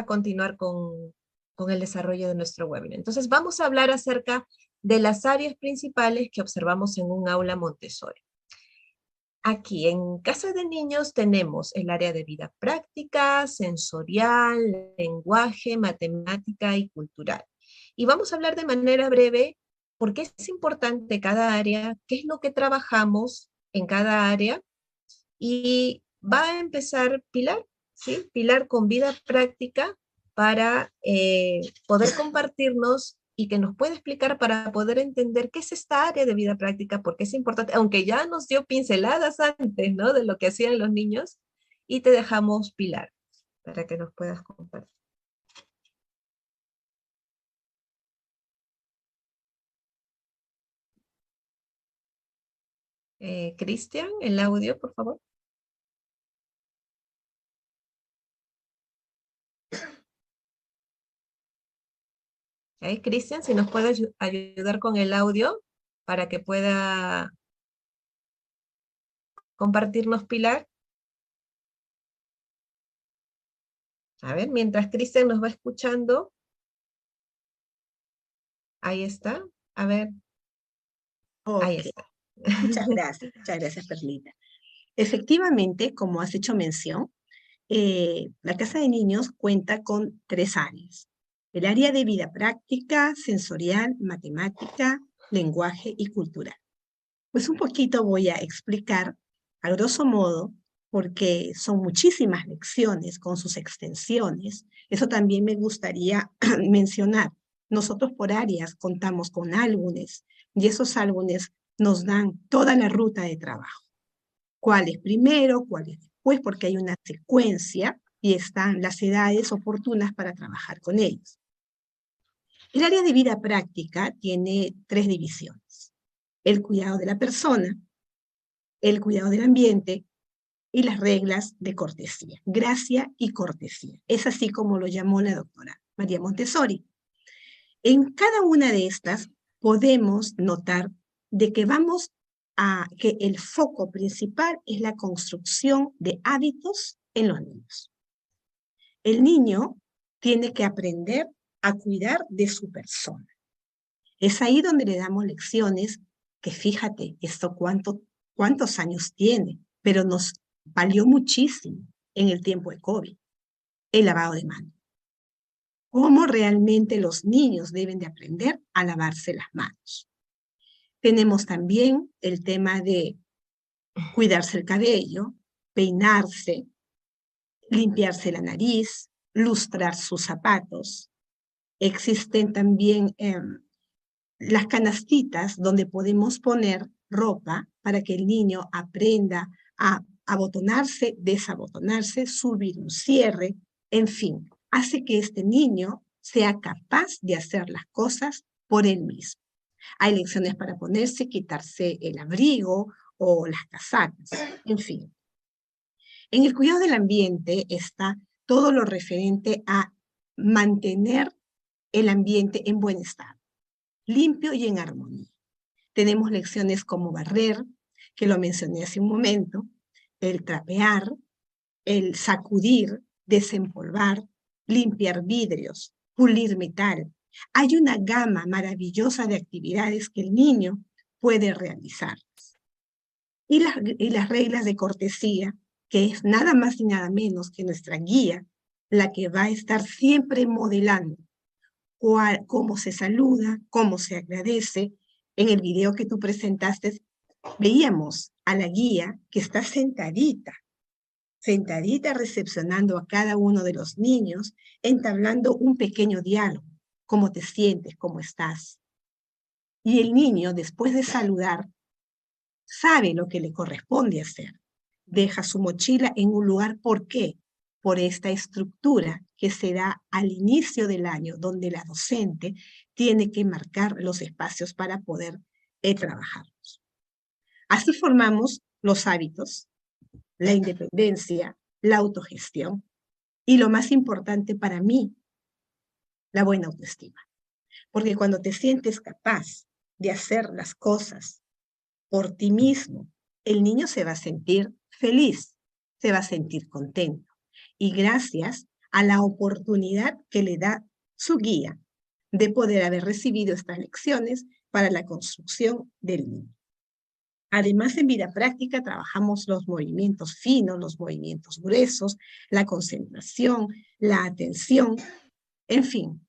continuar con el desarrollo de nuestro webinar. Entonces, vamos a hablar acerca de las áreas principales que observamos en un aula Montessori. Aquí, en Casa de Niños, tenemos el área de vida práctica, sensorial, lenguaje, matemática y cultural. Y vamos a hablar de manera breve por qué es importante cada área, qué es lo que trabajamos en cada área. Y va a empezar Pilar, ¿sí? Pilar con vida práctica para poder compartirnos y que nos pueda explicar para poder entender qué es esta área de vida práctica, porque es importante, aunque ya nos dio pinceladas antes, ¿no? De lo que hacían los niños, y te dejamos Pilar para que nos puedas compartir. Cristian, el audio, por favor. Cristian, si nos puedes ayudar con el audio para que pueda compartirnos Pilar. A ver, mientras Cristian nos va escuchando. Ahí está. A ver. Ahí Ok, está. muchas gracias, Perlita. Efectivamente, como has hecho mención, la Casa de Niños cuenta con 3 áreas. El área de vida práctica, sensorial, matemática, lenguaje y cultural. Pues un poquito voy a explicar, a grosso modo, porque son muchísimas lecciones con sus extensiones. Eso también me gustaría mencionar. Nosotros por áreas contamos con álbumes y esos álbumes nos dan toda la ruta de trabajo. ¿Cuál es primero, cuál es después? Porque hay una secuencia y están las edades oportunas para trabajar con ellos. El área de vida práctica tiene 3 divisiones. El cuidado de la persona, el cuidado del ambiente y las reglas de cortesía, gracia y cortesía. Es así como lo llamó la doctora María Montessori. En cada una de estas podemos notar de que vamos a que el foco principal es la construcción de hábitos en los niños. El niño tiene que aprender a cuidar de su persona. Es ahí donde le damos lecciones que fíjate, esto cuántos años tiene, pero nos valió muchísimo en el tiempo de COVID, el lavado de manos. Cómo realmente los niños deben de aprender a lavarse las manos. Tenemos también el tema de cuidarse el cabello, peinarse, limpiarse la nariz, lustrar sus zapatos. Existen también las canastitas donde podemos poner ropa para que el niño aprenda a abotonarse, desabotonarse, subir un cierre, en fin, hace que este niño sea capaz de hacer las cosas por él mismo. Hay lecciones para ponerse, quitarse el abrigo o las casacas, en fin. En el cuidado del ambiente está todo lo referente a mantener el ambiente en buen estado, limpio y en armonía. Tenemos lecciones como barrer, que lo mencioné hace un momento, el trapear, el sacudir, desempolvar, limpiar vidrios, pulir metal. Hay una gama maravillosa de actividades que el niño puede realizar. Y las reglas de cortesía, que es nada más y nada menos que nuestra guía, la que va a estar siempre modelando cómo se saluda, cómo se agradece. En el video que tú presentaste, veíamos a la guía que está sentadita recepcionando a cada uno de los niños, entablando un pequeño diálogo. ¿Cómo te sientes? ¿Cómo estás? Y el niño, después de saludar, sabe lo que le corresponde hacer. Deja su mochila en un lugar. ¿Por qué? Por esta estructura que se da al inicio del año, donde la docente tiene que marcar los espacios para poder trabajarlos. Así formamos los hábitos, la independencia, la autogestión y lo más importante para mí, la buena autoestima. Porque cuando te sientes capaz de hacer las cosas por ti mismo, el niño se va a sentir feliz, se va a sentir contento. Y gracias a la oportunidad que le da su guía de poder haber recibido estas lecciones para la construcción del niño. Además, en vida práctica trabajamos los movimientos finos, los movimientos gruesos, la concentración, la atención, en fin,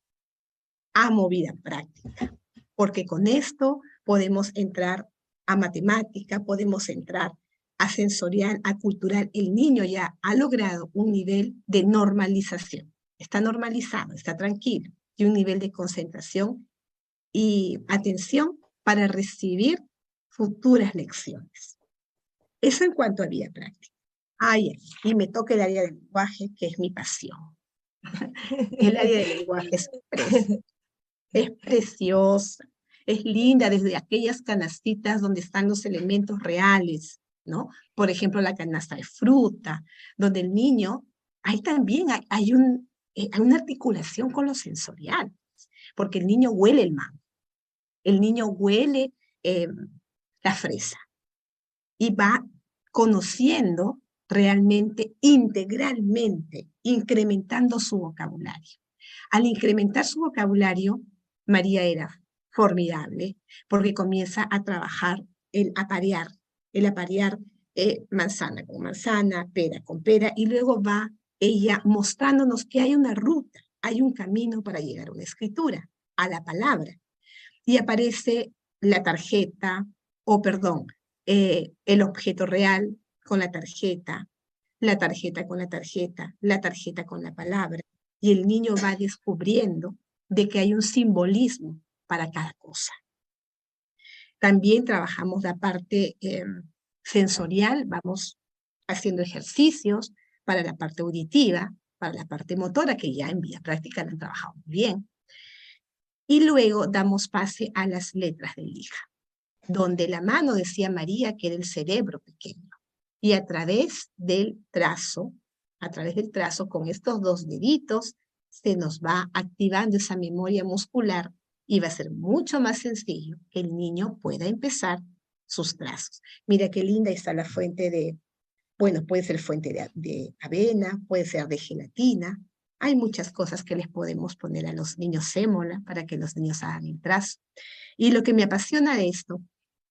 amo vida práctica, porque con esto podemos entrar a matemática, podemos entrar a sensorial, a cultural. El niño ya ha logrado un nivel de normalización, está normalizado, está tranquilo, y un nivel de concentración y atención para recibir futuras lecciones. Eso en cuanto a vida práctica. Y me toca el área del lenguaje, que es mi pasión. El área del lenguaje es preciosa, es linda desde aquellas canastitas donde están los elementos reales, ¿no? Por ejemplo, la canasta de fruta, donde el niño, ahí también hay una articulación con lo sensorial, porque el niño huele el mango, el niño huele la fresa y va conociendo realmente, integralmente, incrementando su vocabulario. Al incrementar su vocabulario, María era formidable, porque comienza a trabajar el aparear manzana con manzana, pera con pera, y luego va ella mostrándonos que hay una ruta, hay un camino para llegar a una escritura, a la palabra. Y aparece la tarjeta, el objeto real con la tarjeta con la tarjeta, la tarjeta con la palabra, y el niño va descubriendo de que hay un simbolismo para cada cosa. También trabajamos la parte sensorial, vamos haciendo ejercicios para la parte auditiva, para la parte motora, que ya en vida práctica la han trabajado muy bien. Y luego damos pase a las letras de lija, donde la mano, decía María, que era el cerebro pequeño. Y a través del trazo, con estos dos deditos, se nos va activando esa memoria muscular y va a ser mucho más sencillo que el niño pueda empezar sus trazos. Mira qué linda está la fuente puede ser fuente de avena, puede ser de gelatina. Hay muchas cosas que les podemos poner a los niños sémola para que los niños hagan el trazo. Y lo que me apasiona de esto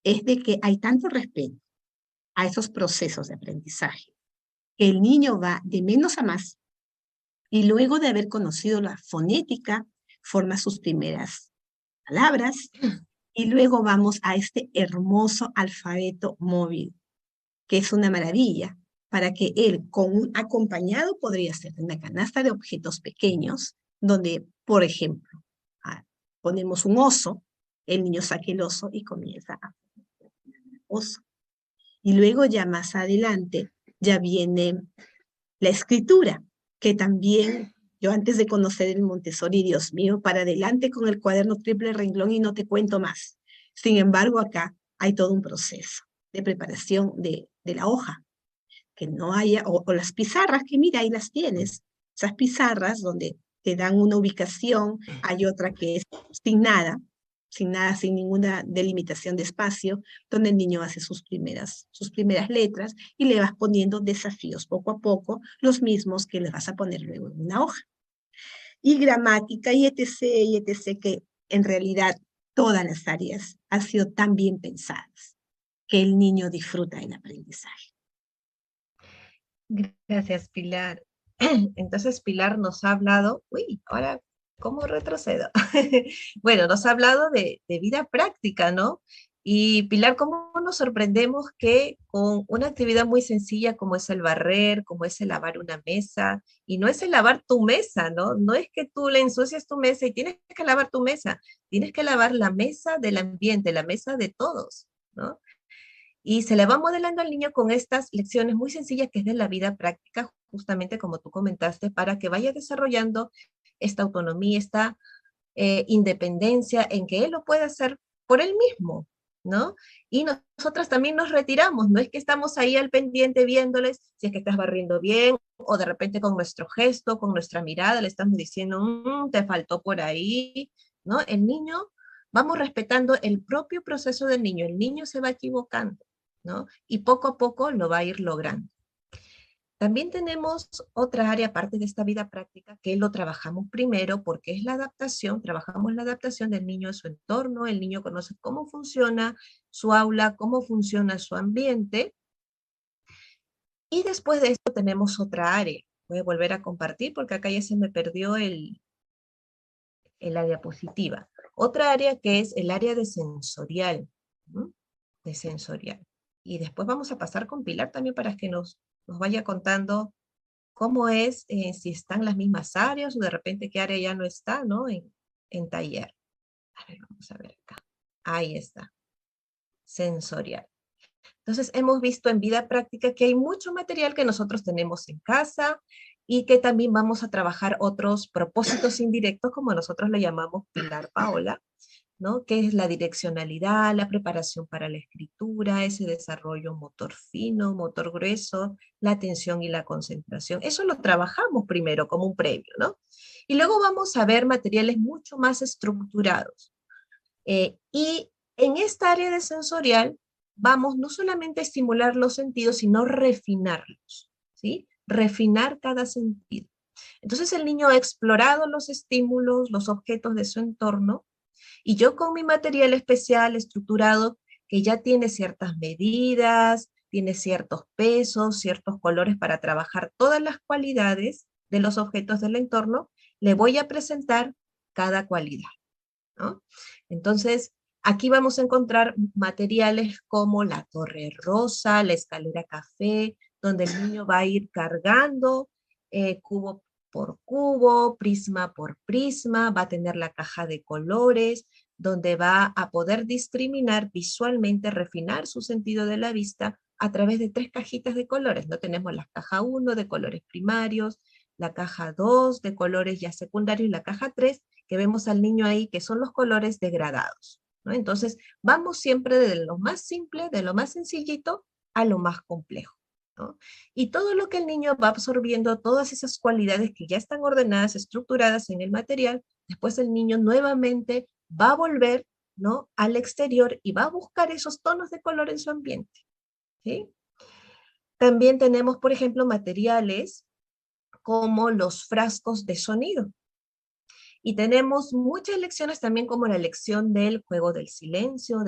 es de que hay tanto respeto a esos procesos de aprendizaje, que el niño va de menos a más y luego de haber conocido la fonética, forma sus primeras palabras y luego vamos a este hermoso alfabeto móvil, que es una maravilla, para que él, con un acompañado, podría ser una canasta de objetos pequeños, donde, por ejemplo, ponemos un oso, el niño saca el oso y comienza a poner el oso. Y luego ya más adelante ya viene la escritura, que también yo antes de conocer el Montessori, Dios mío, para adelante con el cuaderno triple renglón y no te cuento más. Sin embargo, acá hay todo un proceso de preparación de la hoja, que no haya, o las pizarras, que mira, ahí las tienes, esas pizarras donde te dan una ubicación, hay otra que es sin nada, sin ninguna delimitación de espacio, donde el niño hace sus primeras letras y le vas poniendo desafíos poco a poco, los mismos que le vas a poner luego en una hoja. Y gramática y etc., que en realidad todas las áreas han sido tan bien pensadas que el niño disfruta el aprendizaje. Gracias, Pilar. Entonces, Pilar nos ha hablado, ahora, ¿cómo retrocedo? Bueno, nos ha hablado de vida práctica, ¿no? Y Pilar, ¿cómo nos sorprendemos que con una actividad muy sencilla como es el barrer, como es el lavar una mesa, y no es el lavar tu mesa, ¿no? No es que tú le ensucias tu mesa y tienes que lavar tu mesa, tienes que lavar la mesa del ambiente, la mesa de todos, ¿no? Y se le va modelando al niño con estas lecciones muy sencillas que es de la vida práctica, justamente como tú comentaste, para que vaya desarrollando esta autonomía, esta independencia en que él lo puede hacer por él mismo, ¿no? Y nosotras también nos retiramos, no es que estamos ahí al pendiente viéndoles si es que estás barriendo bien o de repente con nuestro gesto, con nuestra mirada le estamos diciendo, te faltó por ahí, ¿no? El niño, vamos respetando el propio proceso del niño, el niño se va equivocando, ¿no? Y poco a poco lo va a ir logrando. También tenemos otra área, aparte de esta vida práctica, que lo trabajamos primero porque es la adaptación, trabajamos la adaptación del niño a su entorno, el niño conoce cómo funciona su aula, cómo funciona su ambiente, y después de esto tenemos otra área. Voy a volver a compartir porque acá ya se me perdió la diapositiva. Otra área que es el área de sensorial, ¿no? De sensorial. Y después vamos a pasar con Pilar también para que nos vaya contando cómo es, si están las mismas áreas o de repente qué área ya no está, ¿no? En taller. A ver, vamos a ver acá. Ahí está, sensorial. Entonces hemos visto en vida práctica que hay mucho material que nosotros tenemos en casa y que también vamos a trabajar otros propósitos indirectos, como nosotros le llamamos Pilar Paola, ¿no? Que es la direccionalidad, la preparación para la escritura, ese desarrollo motor fino, motor grueso, la atención y la concentración. Eso lo trabajamos primero como un previo, ¿no? Y luego vamos a ver materiales mucho más estructurados. Y en esta área de sensorial vamos no solamente a estimular los sentidos, sino refinarlos, ¿sí? Refinar cada sentido. Entonces el niño ha explorado los estímulos, los objetos de su entorno, y yo con mi material especial estructurado, que ya tiene ciertas medidas, tiene ciertos pesos, ciertos colores para trabajar todas las cualidades de los objetos del entorno, le voy a presentar cada cualidad, ¿no? Entonces, aquí vamos a encontrar materiales como la torre rosa, la escalera café, donde el niño va a ir cargando cubo por cubo, prisma por prisma, va a tener la caja de colores, donde va a poder discriminar visualmente, refinar su sentido de la vista a través de 3 cajitas de colores. No tenemos la caja 1 de colores primarios, la caja 2 de colores ya secundarios y la caja 3 que vemos al niño ahí, que son los colores degradados, ¿no? Entonces, vamos siempre de lo más simple, de lo más sencillito, a lo más complejo, ¿no? Y todo lo que el niño va absorbiendo, todas esas cualidades que ya están ordenadas, estructuradas en el material, después el niño nuevamente va a volver, ¿no?, al exterior y va a buscar esos tonos de color en su ambiente, ¿sí? También tenemos, por ejemplo, materiales como los frascos de sonido. Y tenemos muchas lecciones también como la lección del juego del silencio,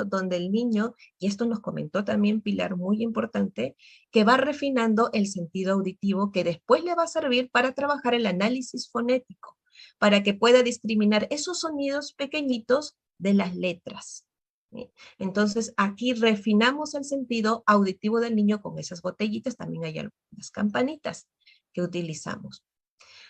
donde el niño, y esto nos comentó también Pilar, muy importante, que va refinando el sentido auditivo que después le va a servir para trabajar el análisis fonético, para que pueda discriminar esos sonidos pequeñitos de las letras. ¿Sí? Entonces aquí refinamos el sentido auditivo del niño con esas botellitas, también hay algunas campanitas que utilizamos.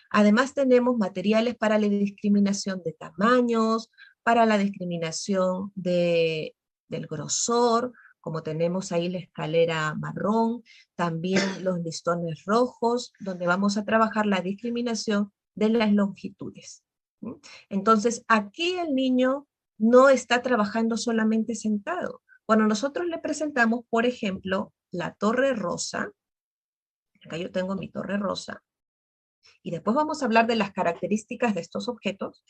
Además tenemos materiales para la discriminación de tamaños, para la discriminación del grosor, como tenemos ahí la escalera marrón, también los listones rojos, donde vamos a trabajar la discriminación de las longitudes. ¿Sí? Entonces, aquí el niño no está trabajando solamente sentado. Cuando nosotros le presentamos, por ejemplo, la torre rosa, acá yo tengo mi torre rosa, y después vamos a hablar de las características de estos objetos,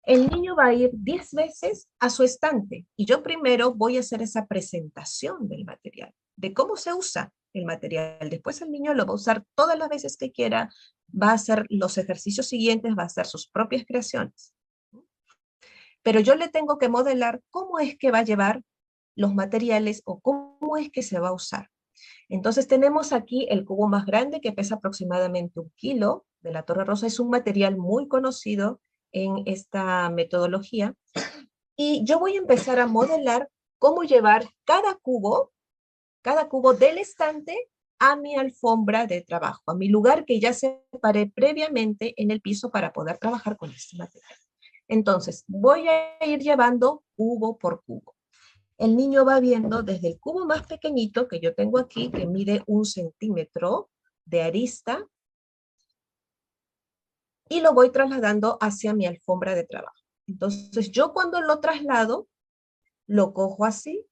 el niño va a ir 10 veces a su estante y yo primero voy a hacer esa presentación del material, de cómo se usa el material. Después el niño lo va a usar todas las veces que quiera, va a hacer los ejercicios siguientes, va a hacer sus propias creaciones. Pero yo le tengo que modelar cómo es que va a llevar los materiales o cómo es que se va a usar. Entonces tenemos aquí el cubo más grande que pesa aproximadamente 1 kilo de la Torre Rosa. Es un material muy conocido en esta metodología. Y yo voy a empezar a modelar cómo llevar cada cubo del estante a mi alfombra de trabajo, a mi lugar que ya separé previamente en el piso para poder trabajar con este material. Entonces, voy a ir llevando cubo por cubo. El niño va viendo desde el cubo más pequeñito que yo tengo aquí, que mide 1 centímetro de arista, y lo voy trasladando hacia mi alfombra de trabajo. Entonces yo cuando lo traslado, lo cojo así,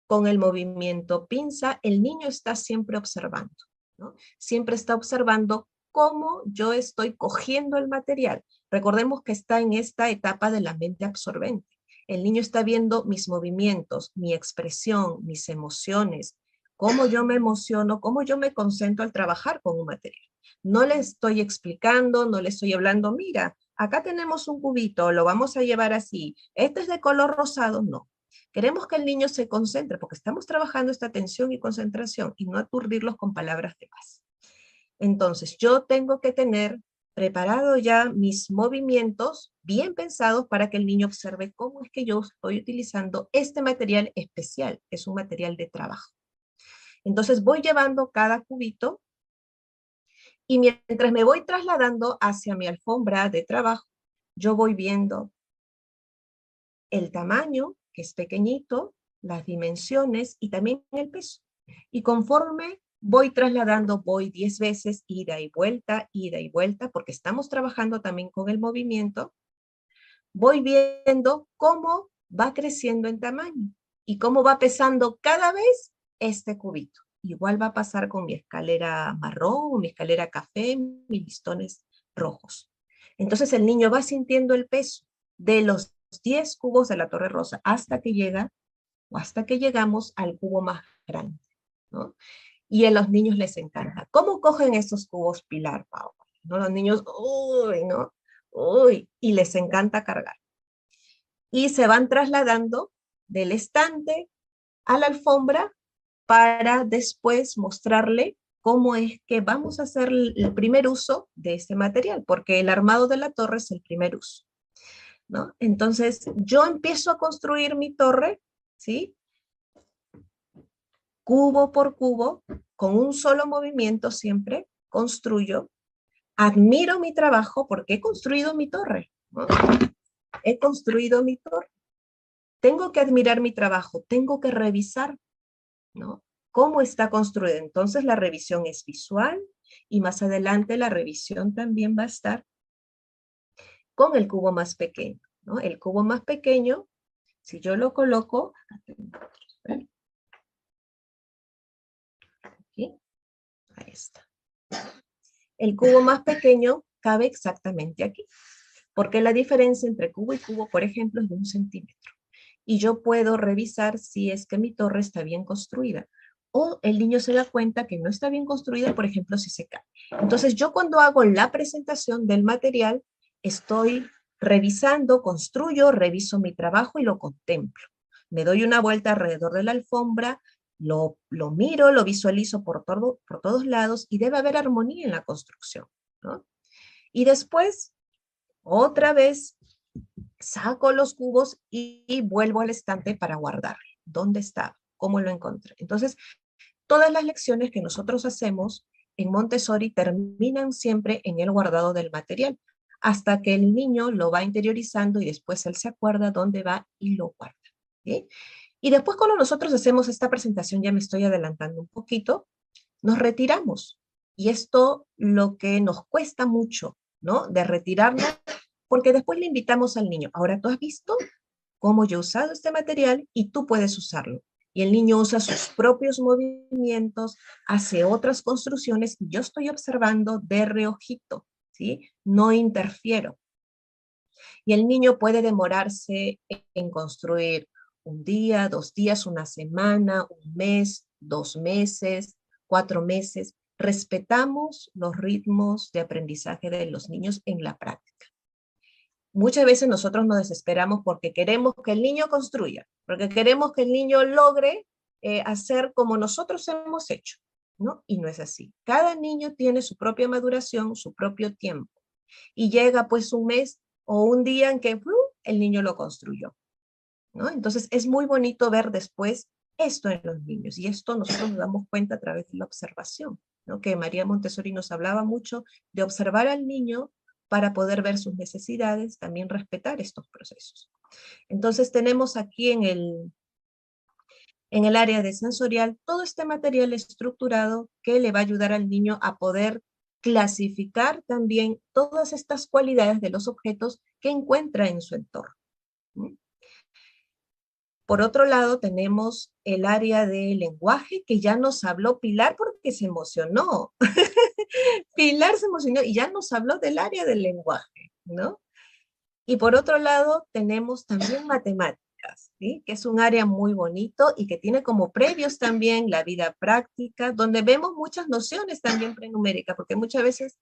con el movimiento pinza, el niño está siempre observando, ¿no? Siempre está observando cómo yo estoy cogiendo el material. Recordemos que está en esta etapa de la mente absorbente. El niño está viendo mis movimientos, mi expresión, mis emociones, cómo yo me emociono, cómo yo me concentro al trabajar con un material. No le estoy explicando, no le estoy hablando, mira, acá tenemos un cubito, lo vamos a llevar así, este es de color rosado, no. Queremos que el niño se concentre porque estamos trabajando esta atención y concentración y no aturdirlos con palabras de paz. Entonces, yo tengo que tener preparado ya mis movimientos bien pensados para que el niño observe cómo es que yo estoy utilizando este material especial, que es un material de trabajo. Entonces, voy llevando cada cubito y mientras me voy trasladando hacia mi alfombra de trabajo, yo voy viendo el tamaño, que es pequeñito, las dimensiones y también el peso. Y conforme voy trasladando, voy 10 veces, ida y vuelta, porque estamos trabajando también con el movimiento, voy viendo cómo va creciendo en tamaño y cómo va pesando cada vez este cubito. Igual va a pasar con mi escalera marrón, mi escalera café, mis listones rojos. Entonces el niño va sintiendo el peso de los 10 cubos de la Torre Rosa hasta que llega o hasta que llegamos al cubo más grande, ¿no? Y a los niños les encanta. ¿Cómo cogen esos cubos, Pilar, Pau? ¿No? Los niños, uy, ¿no? Uy, y les encanta cargar. Y se van trasladando del estante a la alfombra para después mostrarle cómo es que vamos a hacer el primer uso de este material, porque el armado de la torre es el primer uso, ¿no? Entonces, yo empiezo a construir mi torre, ¿sí? Cubo por cubo, con un solo movimiento siempre, construyo, admiro mi trabajo porque he construido mi torre, ¿no? He construido mi torre. Tengo que admirar mi trabajo, tengo que revisar, ¿no? Cómo está construido. Entonces la revisión es visual y más adelante la revisión también va a estar con el cubo más pequeño, ¿no? El cubo más pequeño, si yo lo coloco, aquí, ahí está. El cubo más pequeño cabe exactamente aquí, porque la diferencia entre cubo y cubo, por ejemplo, es de 1 centímetro. Y yo puedo revisar si es que mi torre está bien construida. O el niño se da cuenta que no está bien construida, por ejemplo, si se cae. Entonces, yo cuando hago la presentación del material, estoy revisando, construyo, reviso mi trabajo y lo contemplo. Me doy una vuelta alrededor de la alfombra, lo miro, lo visualizo por todos lados y debe haber armonía en la construcción, ¿no? Y después, otra vez, saco los cubos y vuelvo al estante para guardar. ¿Dónde está? ¿Cómo lo encontré? Entonces, todas las lecciones que nosotros hacemos en Montessori terminan siempre en el guardado del material, hasta que el niño lo va interiorizando y después él se acuerda dónde va y lo guarda, ¿sí? Y después cuando nosotros hacemos esta presentación, ya me estoy adelantando un poquito, nos retiramos. Y esto lo que nos cuesta mucho, ¿no? De retirarnos, porque después le invitamos al niño. Ahora tú has visto cómo yo he usado este material y tú puedes usarlo. Y el niño usa sus propios movimientos, hace otras construcciones y yo estoy observando de reojito, ¿sí? No interfiero. Y el niño puede demorarse en construir 1 día, 2 días, 1 semana, 1 mes, 2 meses, 4 meses. Respetamos los ritmos de aprendizaje de los niños en la práctica. Muchas veces nosotros nos desesperamos porque queremos que el niño construya, porque queremos que el niño logre hacer como nosotros hemos hecho, ¿no? Y no es así. Cada niño tiene su propia maduración, su propio tiempo. Y llega pues 1 mes o 1 día en que el niño lo construyó, ¿no? Entonces es muy bonito ver después esto en los niños. Y esto nosotros nos damos cuenta a través de la observación, ¿no? Que María Montessori nos hablaba mucho de observar al niño para poder ver sus necesidades, también respetar estos procesos. Entonces tenemos aquí en el área de sensorial todo este material estructurado que le va a ayudar al niño a poder clasificar también todas estas cualidades de los objetos que encuentra en su entorno. Por otro lado, tenemos el área de lenguaje, que ya nos habló Pilar porque se emocionó. Pilar se emocionó y ya nos habló del área del lenguaje, ¿no? Y por otro lado, tenemos también matemáticas. ¿sí? Que es un área muy bonito y que tiene como previos también la vida práctica, donde vemos muchas nociones también prenuméricas, porque muchas veces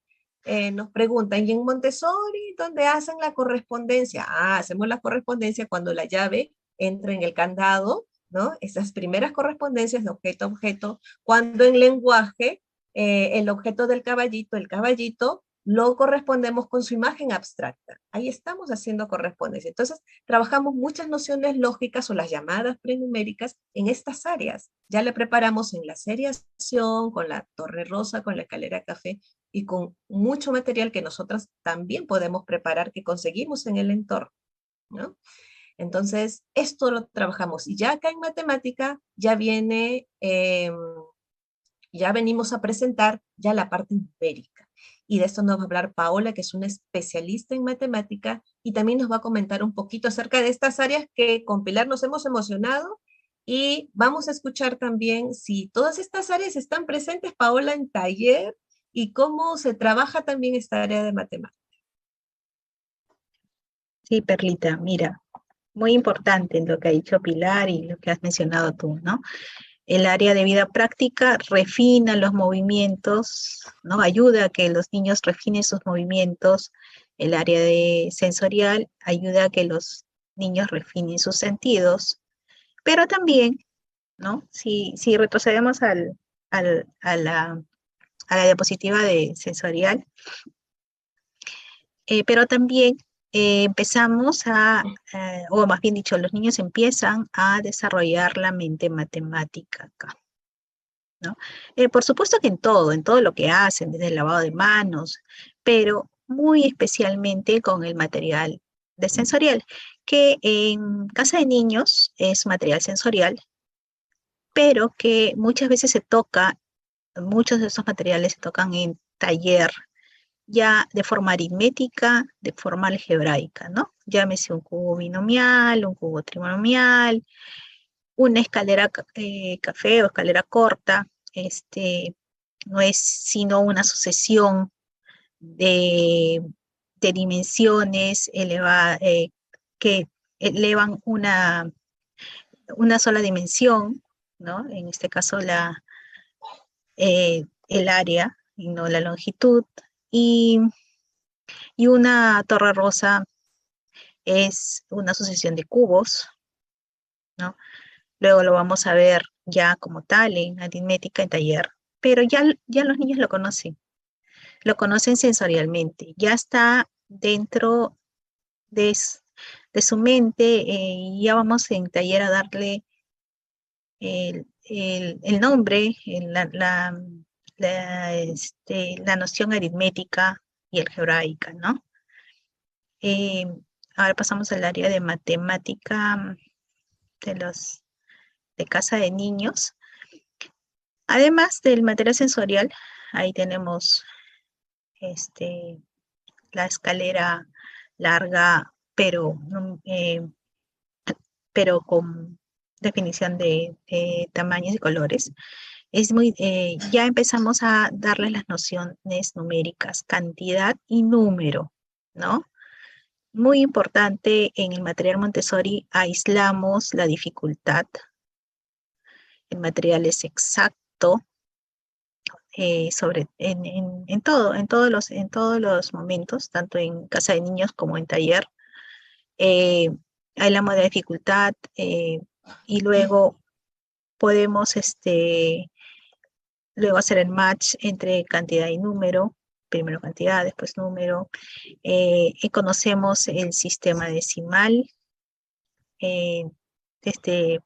nos preguntan, ¿y en Montessori dónde hacen la correspondencia? Ah, hacemos la correspondencia cuando la llave entra en el candado, ¿no? Esas primeras correspondencias de objeto a objeto, cuando en lenguaje, el objeto del caballito, el caballito, lo correspondemos con su imagen abstracta. Ahí estamos haciendo correspondencia. Entonces, trabajamos muchas nociones lógicas o las llamadas prenuméricas en estas áreas. Ya le preparamos en la seriación, con la torre rosa, con la escalera café y con mucho material que nosotras también podemos preparar, que conseguimos en el entorno, ¿no? Entonces, esto lo trabajamos. Y ya acá en matemática ya viene, ya venimos a presentar ya la parte numérica. Y de esto nos va a hablar Paola, que es una especialista en matemática, y también nos va a comentar un poquito acerca de estas áreas que con Pilar nos hemos emocionado. Y vamos a escuchar también si todas estas áreas están presentes, Paola, en taller y cómo se trabaja también esta área de matemáticas. Sí, Perlita, mira, muy importante lo que ha dicho Pilar y lo que has mencionado tú, ¿no? El área de vida práctica refina los movimientos, ¿no? Ayuda a que los niños refinen sus movimientos. El área de sensorial ayuda a que los niños refinen sus sentidos. Pero también, ¿no? Si retrocedemos a la diapositiva de sensorial, pero también empezamos o más bien dicho, los niños empiezan a desarrollar la mente matemática acá, ¿no? Por supuesto que en todo lo que hacen, desde el lavado de manos, pero muy especialmente con el material de sensorial, que en casa de niños es material sensorial, pero que muchas veces se toca, muchos de esos materiales se tocan en taller, ya de forma aritmética, de forma algebraica, ¿no? Llámese un cubo binomial, un cubo trinomial, una escalera café o escalera corta, no es sino una sucesión de, de dimensiones que elevan una sola dimensión, ¿no? En este caso el área y no la longitud. Y una torre rosa es una sucesión de cubos, ¿no? Luego lo vamos a ver ya como tal en aritmética en taller, pero ya los niños lo conocen sensorialmente, ya está dentro de, de su mente, y ya vamos en taller a darle el nombre, la noción aritmética y algebraica, ¿no? Eh, Ahora pasamos al área de matemática de casa de niños. Además del material sensorial, ahí tenemos la escalera larga, pero con definición de tamaños y colores. Ya empezamos a darles las nociones numéricas, cantidad y número, ¿no? Muy importante, en el material Montessori aislamos la dificultad. El material es exacto, en todos los momentos, tanto en casa de niños como en taller. Hay la moda de dificultad, y luego podemos luego hacer el match entre cantidad y número, primero cantidad, después número. Y conocemos el sistema decimal, eh, desde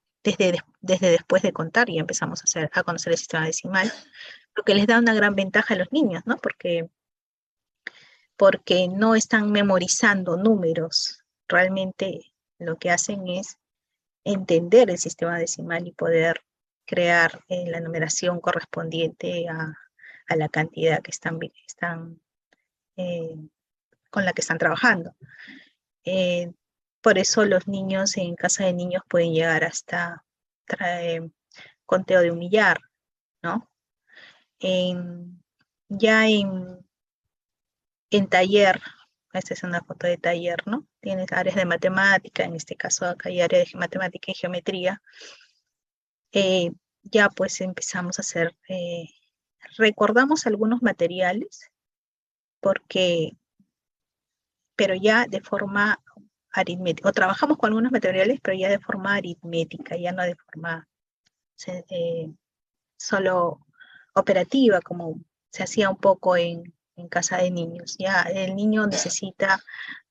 después de contar, y empezamos a conocer el sistema decimal, lo que les da una gran ventaja a los niños, ¿no? Porque no están memorizando números, realmente lo que hacen es entender el sistema decimal y poder crear la numeración correspondiente a la cantidad que eh, con la que están trabajando. Por eso los niños en casa de niños pueden llegar hasta conteo de un millar, ¿no? Ya en taller esta es una foto de taller, ¿no? Tienes áreas de matemática, en este caso acá hay áreas de matemática y geometría. Ya pues empezamos a hacer, recordamos algunos materiales, pero ya de forma aritmética, o trabajamos con algunos materiales, pero ya de forma aritmética, ya no de forma solo operativa, como se hacía un poco en casa de niños. Ya el niño necesita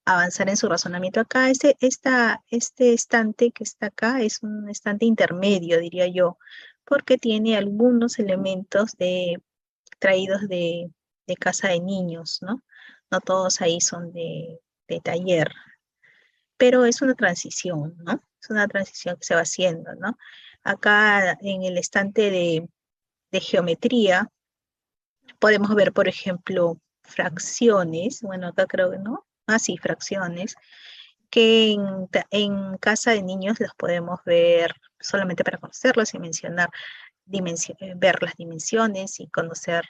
avanzar en su razonamiento. Acá, este estante que está acá es un estante intermedio, diría yo, porque tiene algunos elementos traídos de casa de niños, ¿no? No todos ahí son de taller, pero es una transición, ¿no? Es una transición que se va haciendo, ¿no? Acá en el estante de geometría podemos ver, por ejemplo, fracciones, bueno, acá creo que no, sí, fracciones, que en casa de niños las podemos ver solamente para conocerlas y mencionar, ver las dimensiones y conocer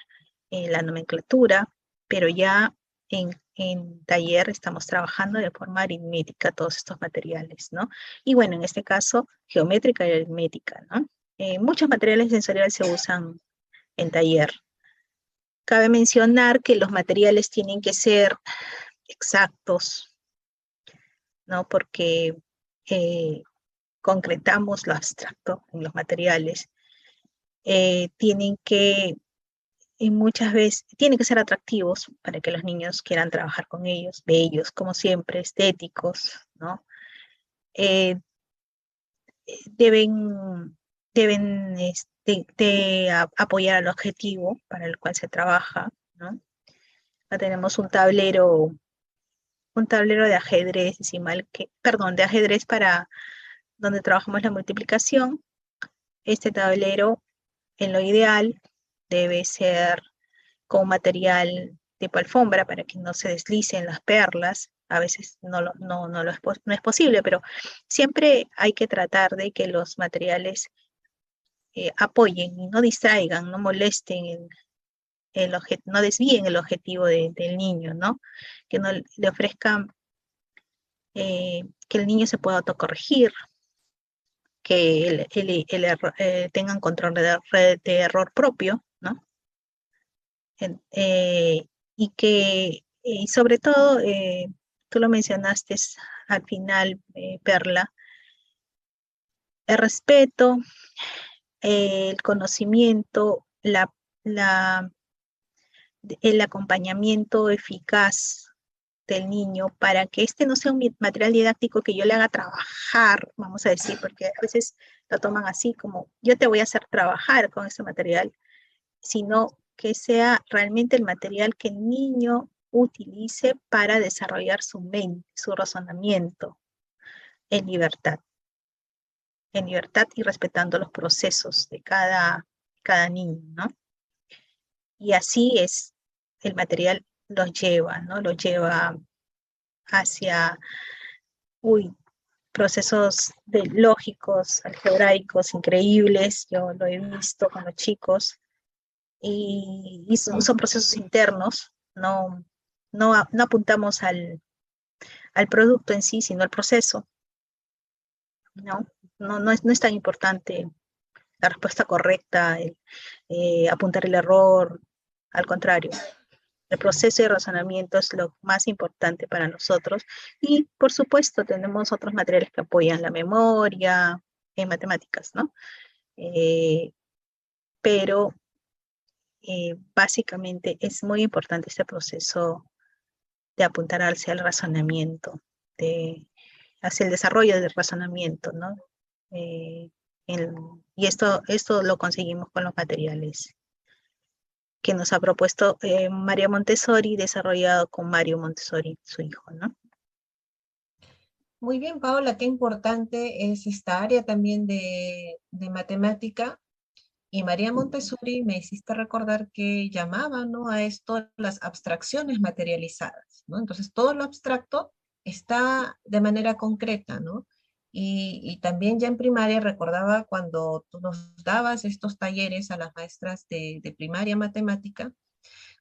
la nomenclatura, pero ya en taller estamos trabajando de forma aritmética todos estos materiales, ¿no? Y bueno, en este caso, geométrica y aritmética, ¿no? Muchos materiales sensoriales se usan en taller. Cabe mencionar que los materiales tienen que ser exactos, ¿no? Porque concretamos lo abstracto en los materiales. Tienen que, y muchas veces, tienen que ser atractivos para que los niños quieran trabajar con ellos, bellos, como siempre, estéticos, ¿no? Deben apoyar al objetivo para el cual se trabaja, ¿no? Acá tenemos un tablero de ajedrez decimal, de ajedrez para donde trabajamos la multiplicación. Este tablero, en lo ideal, debe ser con material tipo alfombra para que no se deslicen las perlas. A veces no es posible, pero siempre hay que tratar de que los materiales apoyen y no distraigan, no molesten no desvíen el objetivo del niño, ¿no? Que no le ofrezcan que el niño se pueda autocorregir, que tengan control de error propio, ¿no? Y sobre todo, tú lo mencionaste al final, Perla, el respeto, el conocimiento, el acompañamiento eficaz del niño para que este no sea un material didáctico que yo le haga trabajar, vamos a decir, porque a veces lo toman así como yo te voy a hacer trabajar con este material, sino que sea realmente el material que el niño utilice para desarrollar su mente, su razonamiento en libertad y respetando los procesos de cada niño, ¿no? Y así es, el material los lleva, ¿no? Los lleva hacia, procesos lógicos, algebraicos, increíbles. Yo lo he visto con los chicos, y son procesos internos, no apuntamos al producto en sí, sino al proceso, ¿no? No es tan importante la respuesta correcta, apuntar el error, al contrario. El proceso de razonamiento es lo más importante para nosotros y, por supuesto, tenemos otros materiales que apoyan la memoria en matemáticas, ¿no? Pero básicamente es muy importante este proceso de apuntar hacia el razonamiento, hacia el desarrollo del razonamiento, ¿no? Y esto lo conseguimos con los materiales que nos ha propuesto María Montessori, desarrollado con Mario Montessori, su hijo, ¿no? Muy bien, Paola, qué importante es esta área también de matemática. Y María Montessori me hiciste recordar que llamaba, ¿no?, a esto las abstracciones materializadas, ¿no? Entonces todo lo abstracto está de manera concreta, ¿no? Y también ya en primaria recordaba cuando tú nos dabas estos talleres a las maestras de primaria matemática,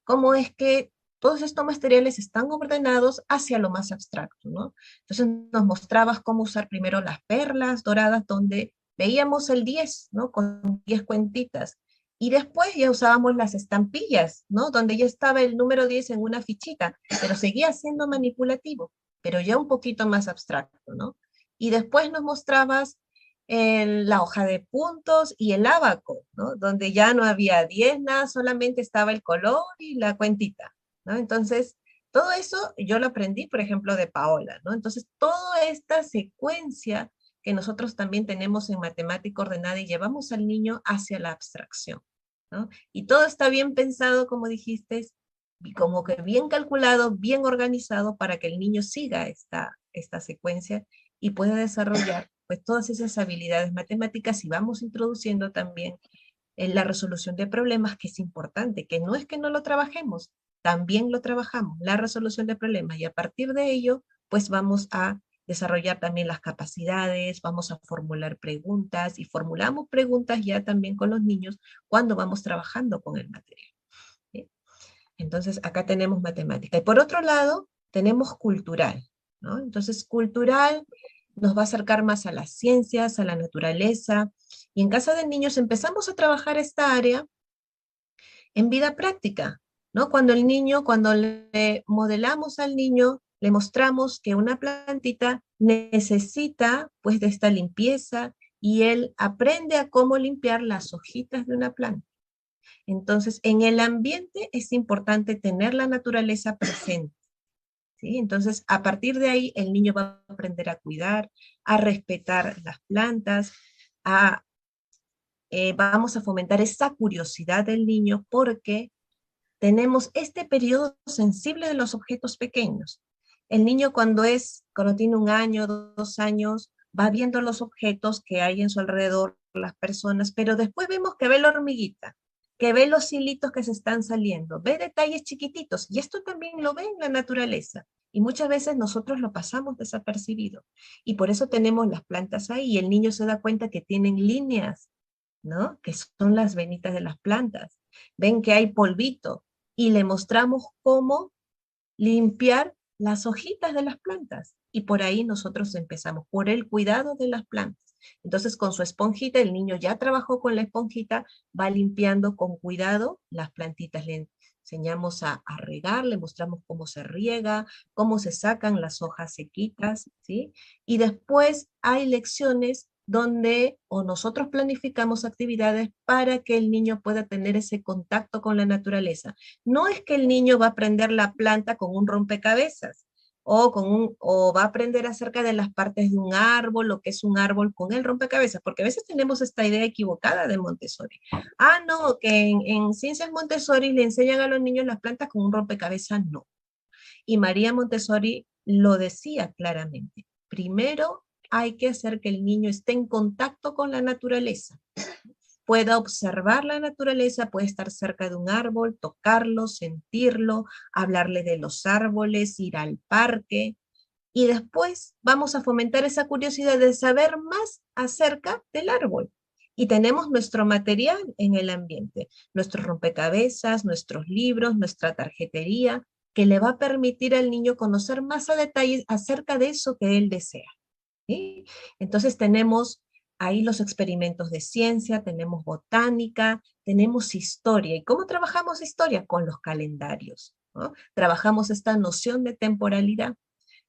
cómo es que todos estos materiales están ordenados hacia lo más abstracto, ¿no? Entonces nos mostrabas cómo usar primero las perlas doradas, donde veíamos el 10, ¿no? Con 10 cuentitas. Y después ya usábamos las estampillas, ¿no? Donde ya estaba el número 10 en una fichita, pero seguía siendo manipulativo, pero ya un poquito más abstracto, ¿no? Y después nos mostrabas la hoja de puntos y el ábaco, ¿no? Donde ya no había 10, nada, solamente estaba el color y la cuentita, ¿no? Entonces, todo eso yo lo aprendí, por ejemplo, de Paola, ¿no? Entonces, toda esta secuencia que nosotros también tenemos en matemática ordenada y llevamos al niño hacia la abstracción, ¿no? Y todo está bien pensado, como dijiste, y como que bien calculado, bien organizado para que el niño siga esta secuencia y pueda desarrollar pues todas esas habilidades matemáticas y vamos introduciendo también en la resolución de problemas, que es importante, que no es que no lo trabajemos, también lo trabajamos, la resolución de problemas, y a partir de ello, pues vamos a desarrollar también las capacidades, vamos a formular preguntas, y formulamos preguntas ya también con los niños cuando vamos trabajando con el material, ¿sí? Entonces, acá tenemos matemática. Y por otro lado, tenemos cultural, ¿no? Entonces, cultural nos va a acercar más a las ciencias, a la naturaleza, y en casa de niños empezamos a trabajar esta área en vida práctica, ¿no? Cuando le modelamos al niño, le mostramos que una plantita necesita, pues, de esta limpieza, y él aprende a cómo limpiar las hojitas de una planta. Entonces, en el ambiente es importante tener la naturaleza presente, ¿sí? Entonces, a partir de ahí, el niño va a aprender a cuidar, a respetar las plantas, vamos a fomentar esa curiosidad del niño porque tenemos este periodo sensible de los objetos pequeños. El niño cuando tiene 1 año, 2 años, va viendo los objetos que hay en su alrededor, las personas, pero después vemos que ve la hormiguita, que ve los hilitos que se están saliendo, ve detalles chiquititos, y esto también lo ve en la naturaleza. Y muchas veces nosotros lo pasamos desapercibido. Y por eso tenemos las plantas ahí, y el niño se da cuenta que tienen líneas, ¿no? Que son las venitas de las plantas. Ven que hay polvito, y le mostramos cómo limpiar las hojitas de las plantas. Y por ahí nosotros empezamos, por el cuidado de las plantas. Entonces, con su esponjita, el niño ya trabajó con la esponjita, va limpiando con cuidado las plantitas. Le enseñamos a regar, le mostramos cómo se riega, cómo se sacan las hojas sequitas, ¿sí? Y después hay lecciones donde o nosotros planificamos actividades para que el niño pueda tener ese contacto con la naturaleza. No es que el niño va a aprender la planta con un rompecabezas o va a aprender acerca de las partes de un árbol, lo que es un árbol con el rompecabezas, porque a veces tenemos esta idea equivocada de Montessori. No, que en Ciencias Montessori le enseñan a los niños las plantas con un rompecabezas, no. Y María Montessori lo decía claramente. Primero hay que hacer que el niño esté en contacto con la naturaleza, pueda observar la naturaleza, puede estar cerca de un árbol, tocarlo, sentirlo, hablarle de los árboles, ir al parque, y después vamos a fomentar esa curiosidad de saber más acerca del árbol. Y tenemos nuestro material en el ambiente, nuestros rompecabezas, nuestros libros, nuestra tarjetería, que le va a permitir al niño conocer más a detalle acerca de eso que él desea, ¿sí? Entonces tenemos ahí los experimentos de ciencia, tenemos botánica, tenemos historia. ¿Y cómo trabajamos historia? Con los calendarios, ¿no? Trabajamos esta noción de temporalidad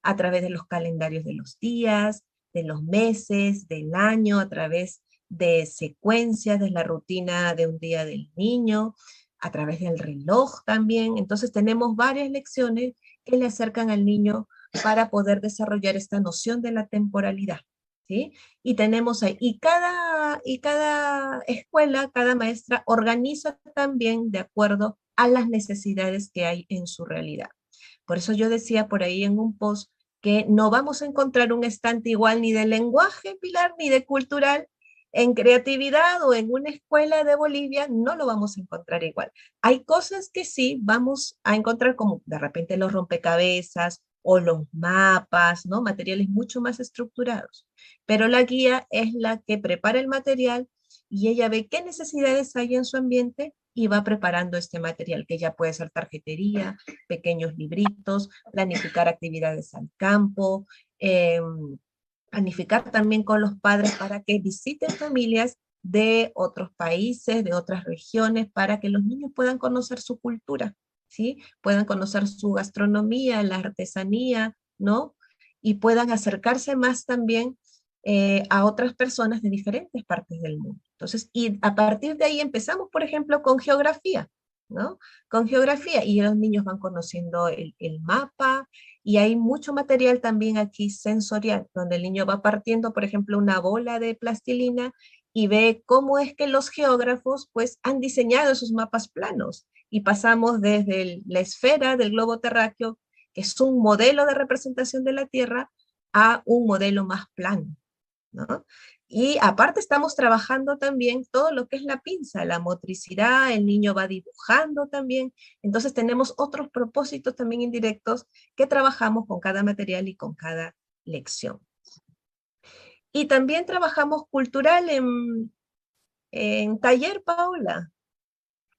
a través de los calendarios de los días, de los meses, del año, a través de secuencias, de la rutina de un día del niño, a través del reloj también. Entonces tenemos varias lecciones que le acercan al niño para poder desarrollar esta noción de la temporalidad, ¿sí? Y tenemos ahí, y cada escuela, cada maestra organiza también de acuerdo a las necesidades que hay en su realidad. Por eso yo decía por ahí en un post que no vamos a encontrar un estante igual ni de lenguaje, Pilar, ni de cultural. En creatividad o en una escuela de Bolivia no lo vamos a encontrar igual. Hay cosas que sí vamos a encontrar, como de repente los rompecabezas o los mapas, ¿no? Materiales mucho más estructurados. Pero la guía es la que prepara el material y ella ve qué necesidades hay en su ambiente y va preparando este material, que ya puede ser tarjetería, pequeños libritos, planificar actividades al campo, planificar también con los padres para que visiten familias de otros países, de otras regiones, para que los niños puedan conocer su cultura, ¿sí? Puedan conocer su gastronomía, la artesanía, ¿no? Y puedan acercarse más también a otras personas de diferentes partes del mundo. Entonces, y a partir de ahí empezamos, por ejemplo, con geografía, ¿no? Con geografía, y los niños van conociendo el mapa, y hay mucho material también aquí sensorial, donde el niño va partiendo, por ejemplo, una bola de plastilina y ve cómo es que los geógrafos pues han diseñado esos mapas planos, y pasamos desde la esfera del globo terráqueo, que es un modelo de representación de la Tierra, a un modelo más plano, ¿no? Y aparte estamos trabajando también todo lo que es la pinza, la motricidad, el niño va dibujando también, entonces tenemos otros propósitos también indirectos que trabajamos con cada material y con cada lección. Y también trabajamos cultural en taller, Paula.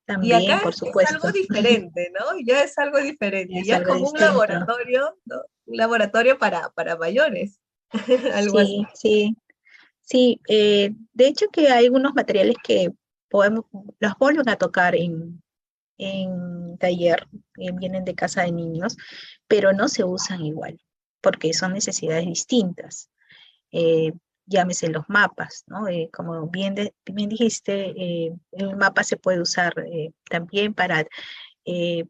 Y También, acá por es algo supuesto, diferente, ¿no? Ya es algo diferente, es ya es algo como un distinto. laboratorio, ¿no? Un laboratorio para mayores, algo así. Sí, sí, sí. De hecho que hay algunos materiales que podemos, los vuelven a tocar en taller, vienen de casa de niños, pero no se usan igual, porque son necesidades distintas. eh, Llámese los mapas, ¿no? Como bien dijiste, el mapa se puede usar también para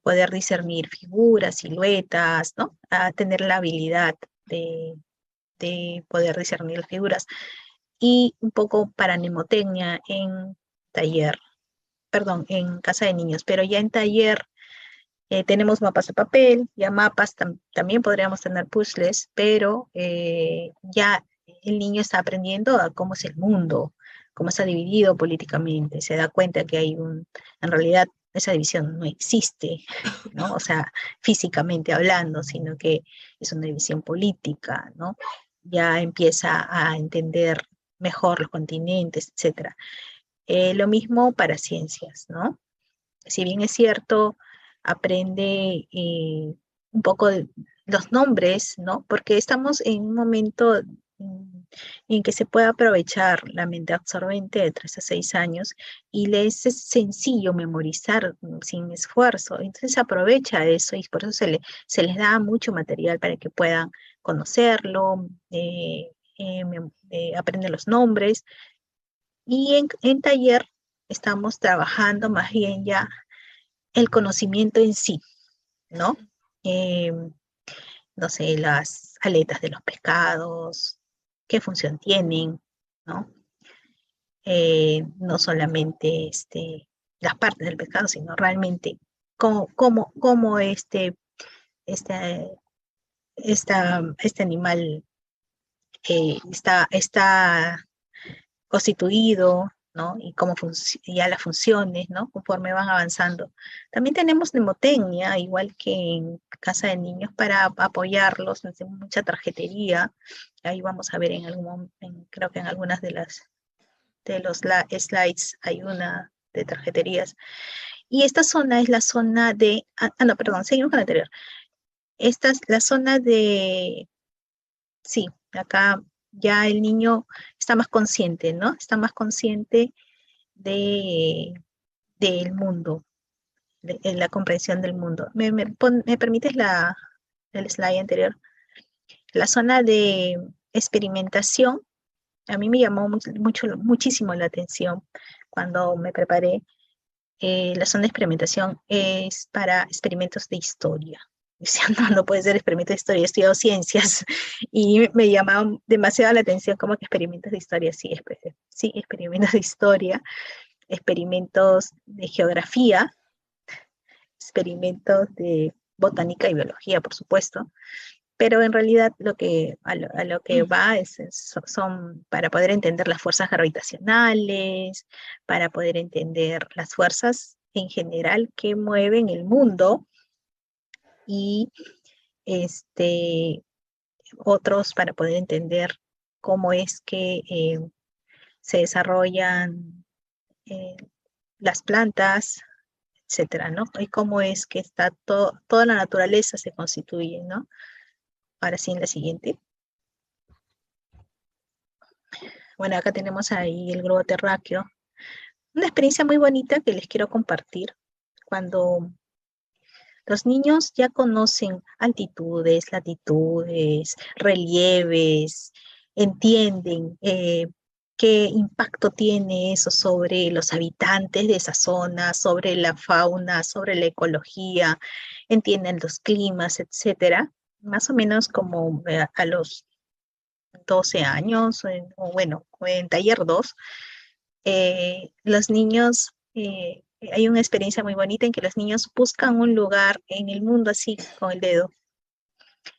poder discernir figuras, siluetas, ¿no? A tener la habilidad de, de poder discernir las figuras. Y un poco para mnemotecnia en taller, perdón, en casa de niños, pero ya en taller tenemos mapas de papel, ya mapas, también podríamos tener puzzles, pero ya el niño está aprendiendo a cómo es el mundo, cómo está dividido políticamente, se da cuenta que en realidad esa división no existe, ¿no? O sea, físicamente hablando, sino que es una división política, ¿no? Ya empieza a entender mejor los continentes, etcétera. Lo mismo para ciencias, ¿no? Si bien es cierto, aprende un poco de los nombres, ¿no? Porque estamos en un momento en que se puede aprovechar la mente absorbente de 3 a 6 años y le es sencillo memorizar sin esfuerzo. Entonces aprovecha eso y por eso se les da mucho material para que puedan conocerlo, aprender los nombres. Y en taller estamos trabajando más bien ya el conocimiento en sí, ¿no? Eh, no sé, las aletas de los pescados, qué función tienen, ¿no? No solamente las partes del pescado, sino realmente cómo este, este animal está constituido, ¿no? Y cómo ya las funciones, ¿no? Conforme van avanzando. También tenemos mnemotecnia, igual que en casa de niños, para apoyarlos, mucha tarjetería. Ahí vamos a ver creo que en algunas de los slides hay una de tarjeterías. Y esta zona es la zona no, perdón, seguimos con la anterior. Esta es la zona sí, acá ya el niño está más consciente, ¿no? Está más consciente del mundo, de la comprensión del mundo. ¿Me permites el slide anterior? La zona de experimentación, a mí me llamó muchísimo la atención cuando me preparé. La zona de experimentación es para experimentos de historia. Decía, no puede ser experimentos de historia, he estudiado ciencias y me llamaba demasiado la atención como que experimentos de historia, sí, experimentos de historia, experimentos de geografía, experimentos de botánica y biología, por supuesto, pero en realidad a lo que va son para poder entender las fuerzas gravitacionales, para poder entender las fuerzas en general que mueven el mundo y otros para poder entender cómo es que se desarrollan las plantas, etcétera, ¿no? Y cómo es que está toda la naturaleza se constituye, ¿no? Ahora sí, en la siguiente. Bueno, acá tenemos ahí el globo terráqueo. Una experiencia muy bonita que les quiero compartir. Cuando los niños ya conocen altitudes, latitudes, relieves, entienden qué impacto tiene eso sobre los habitantes de esa zona, sobre la fauna, sobre la ecología, entienden los climas, etcétera. Más o menos como a los 12 años, o bueno, en taller 2, los niños, hay una experiencia muy bonita en que los niños buscan un lugar en el mundo así con el dedo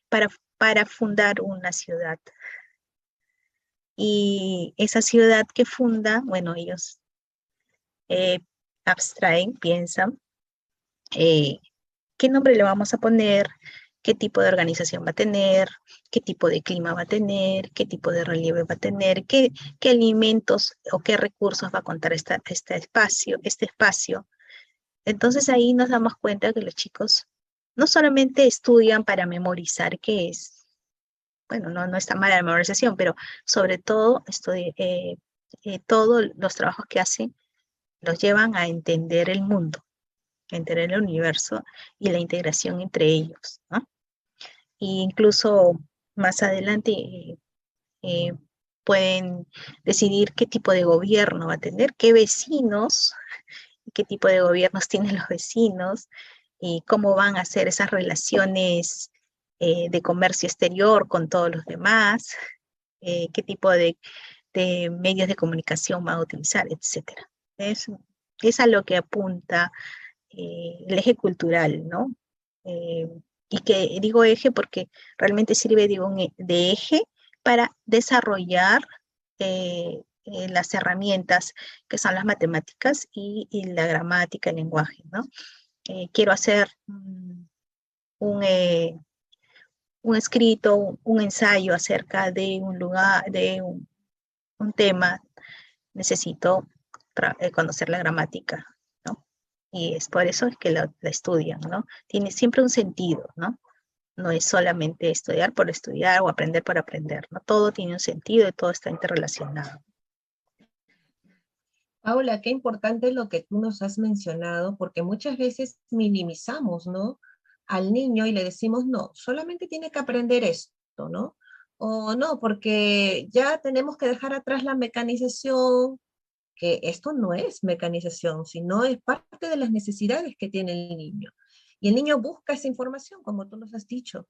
para, para fundar una ciudad. Y esa ciudad que funda, bueno, ellos abstraen, piensan, ¿qué nombre le vamos a poner? ¿Qué tipo de organización va a tener? ¿Qué tipo de clima va a tener? ¿Qué tipo de relieve va a tener? ¿Qué alimentos o qué recursos va a contar este espacio? Entonces ahí nos damos cuenta que los chicos no solamente estudian para memorizar, que es, bueno, no está mala la memorización, pero sobre todo todos los trabajos que hacen los llevan a entender el mundo, a entender el universo y la integración entre ellos, ¿no? Y incluso más adelante eh, pueden decidir qué tipo de gobierno va a tener, qué vecinos, qué tipo de gobiernos tienen los vecinos y cómo van a hacer esas relaciones de comercio exterior con todos los demás, qué tipo de medios de comunicación van a utilizar, etcétera. Es a lo que apunta el eje cultural, ¿no? Eh, y que digo eje porque realmente sirve de eje para desarrollar las herramientas que son las matemáticas y la gramática, el lenguaje, ¿no? Quiero hacer un escrito, un ensayo acerca de un lugar, de un tema, necesito conocer la gramática, ¿no? Y es por eso que la estudian, ¿no? Tiene siempre un sentido, ¿no? No es solamente estudiar por estudiar o aprender por aprender, ¿no? Todo tiene un sentido y todo está interrelacionado. Paula, qué importante lo que tú nos has mencionado, porque muchas veces minimizamos, ¿no? Al niño y le decimos, no, solamente tiene que aprender esto, ¿no? O no, porque ya tenemos que dejar atrás la mecanización, que esto no es mecanización, sino es parte de las necesidades que tiene el niño. Y el niño busca esa información, como tú nos has dicho.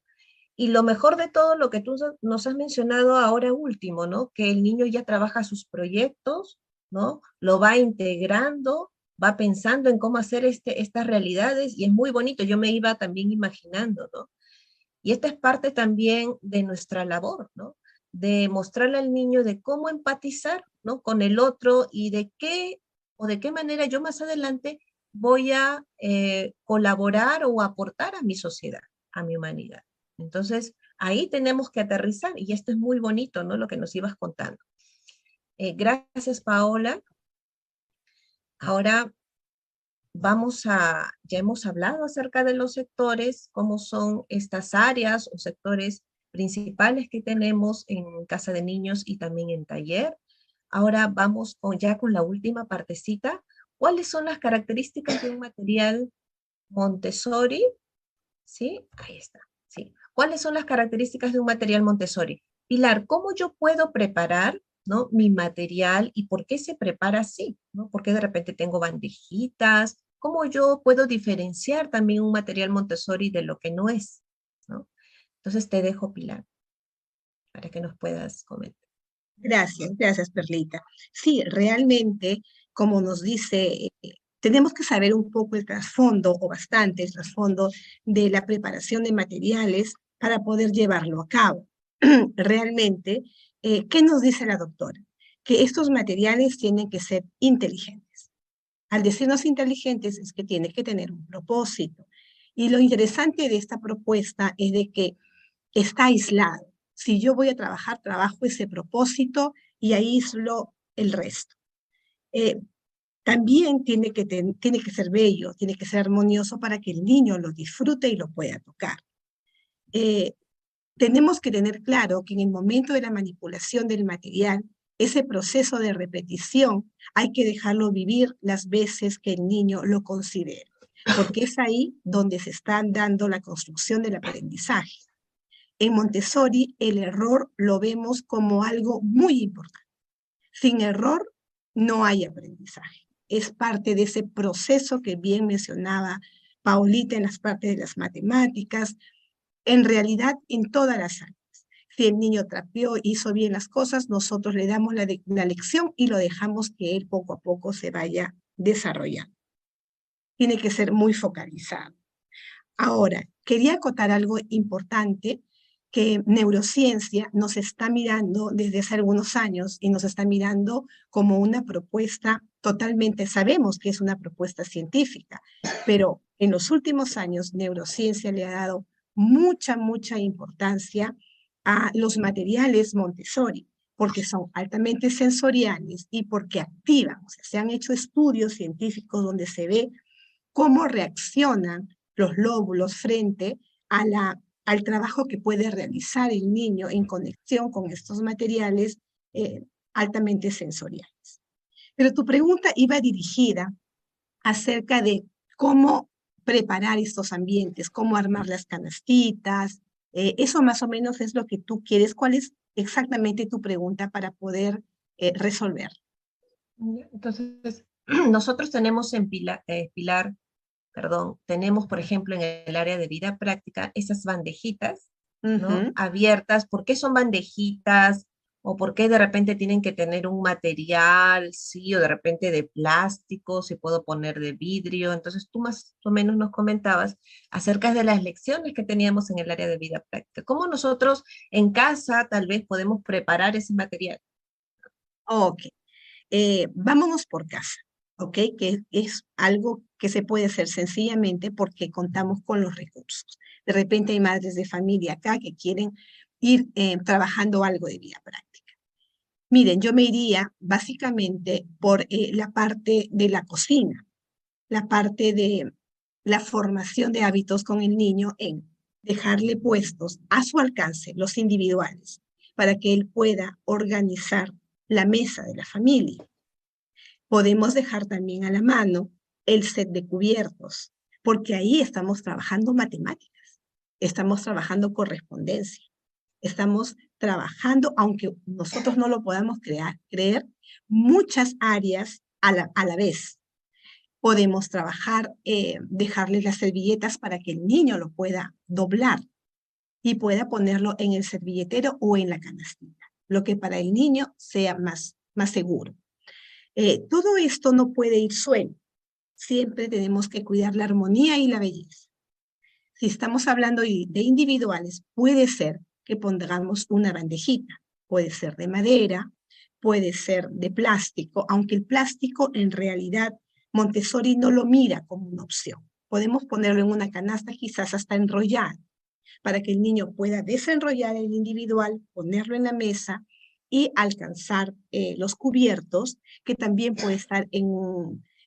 Y lo mejor de todo, lo que tú nos has mencionado ahora último, ¿no? Que el niño ya trabaja sus proyectos, ¿no? Lo va integrando, va pensando en cómo hacer estas realidades y es muy bonito. Yo me iba también imaginando, ¿no? Y esta es parte también de nuestra labor, ¿no? De mostrarle al niño de cómo empatizar, ¿no? Con el otro y de qué o de qué manera yo más adelante voy a colaborar o aportar a mi sociedad, a mi humanidad. Entonces, ahí tenemos que aterrizar y esto es muy bonito, ¿no? Lo que nos ibas contando. Gracias, Paola. Ahora ya hemos hablado acerca de los sectores, cómo son estas áreas o sectores principales que tenemos en Casa de Niños y también en taller. Ahora vamos ya con la última partecita. ¿Cuáles son las características de un material Montessori? ¿Sí? Ahí está. ¿Sí? ¿Cuáles son las características de un material Montessori? Pilar, ¿cómo yo puedo preparar, ¿no? Mi material y por qué se prepara así, ¿no? ¿Por qué de repente tengo bandejitas? ¿Cómo yo puedo diferenciar también un material Montessori de lo que no es, ¿no? Entonces te dejo, Pilar, para que nos puedas comentar. Gracias, Perlita. Sí, realmente, como nos dice, tenemos que saber un poco el trasfondo, o bastante el trasfondo de la preparación de materiales para poder llevarlo a cabo. Realmente, ¿qué nos dice la doctora? Que estos materiales tienen que ser inteligentes. Al decirnos inteligentes es que tiene que tener un propósito. Y lo interesante de esta propuesta es de que está aislado. Si yo voy a trabajar, trabajo ese propósito y aíslo el resto. También tiene que ser bello, tiene que ser armonioso para que el niño lo disfrute y lo pueda tocar. Tenemos que tener claro que en el momento de la manipulación del material, ese proceso de repetición hay que dejarlo vivir las veces que el niño lo considere, porque es ahí donde se está dando la construcción del aprendizaje. En Montessori, el error lo vemos como algo muy importante. Sin error, no hay aprendizaje. Es parte de ese proceso que bien mencionaba Paulita en las partes de las matemáticas, en realidad en todas las áreas. Si el niño trapeó, hizo bien las cosas, nosotros le damos la lección y lo dejamos que él poco a poco se vaya desarrollando. Tiene que ser muy focalizado. Ahora, quería acotar algo importante, que neurociencia nos está mirando desde hace algunos años y nos está mirando como una propuesta totalmente, sabemos que es una propuesta científica, pero en los últimos años neurociencia le ha dado mucha importancia a los materiales Montessori, porque son altamente sensoriales y porque activan. O sea, se han hecho estudios científicos donde se ve cómo reaccionan los lóbulos frente al trabajo que puede realizar el niño en conexión con estos materiales altamente sensoriales. Pero tu pregunta iba dirigida acerca de cómo preparar estos ambientes, cómo armar las canastitas. Eso más o menos es lo que tú quieres. ¿Cuál es exactamente tu pregunta para poder resolver? Entonces, nosotros tenemos en Pilar, tenemos, por ejemplo, en el área de vida práctica, esas bandejitas, ¿no? Abiertas. ¿Por qué son bandejitas? ¿O por qué de repente tienen que tener un material, sí, o de repente de plástico, si puedo poner de vidrio? Entonces tú más o menos nos comentabas acerca de las lecciones que teníamos en el área de vida práctica. ¿Cómo nosotros en casa tal vez podemos preparar ese material? Ok. Vámonos por casa, ¿ok? Que es algo que se puede hacer sencillamente porque contamos con los recursos. De repente hay madres de familia acá que quieren ir trabajando algo de vida práctica. Miren, yo me iría básicamente por la parte de la cocina, la parte de la formación de hábitos con el niño en dejarle puestos a su alcance los individuales para que él pueda organizar la mesa de la familia. Podemos dejar también a la mano el set de cubiertos, porque ahí estamos trabajando matemáticas, estamos trabajando correspondencia, estamos trabajando, aunque nosotros no lo podamos creer, muchas áreas a la vez. Podemos trabajar, dejarles las servilletas para que el niño lo pueda doblar y pueda ponerlo en el servilletero o en la canastita, lo que para el niño sea más seguro. Todo esto no puede ir suelo. Siempre tenemos que cuidar la armonía y la belleza. Si estamos hablando de individuales, puede ser que pongamos una bandejita. Puede ser de madera, puede ser de plástico, aunque el plástico en realidad Montessori no lo mira como una opción. Podemos ponerlo en una canasta, quizás hasta enrollado, para que el niño pueda desenrollar el individual, ponerlo en la mesa y alcanzar los cubiertos, que también puede estar en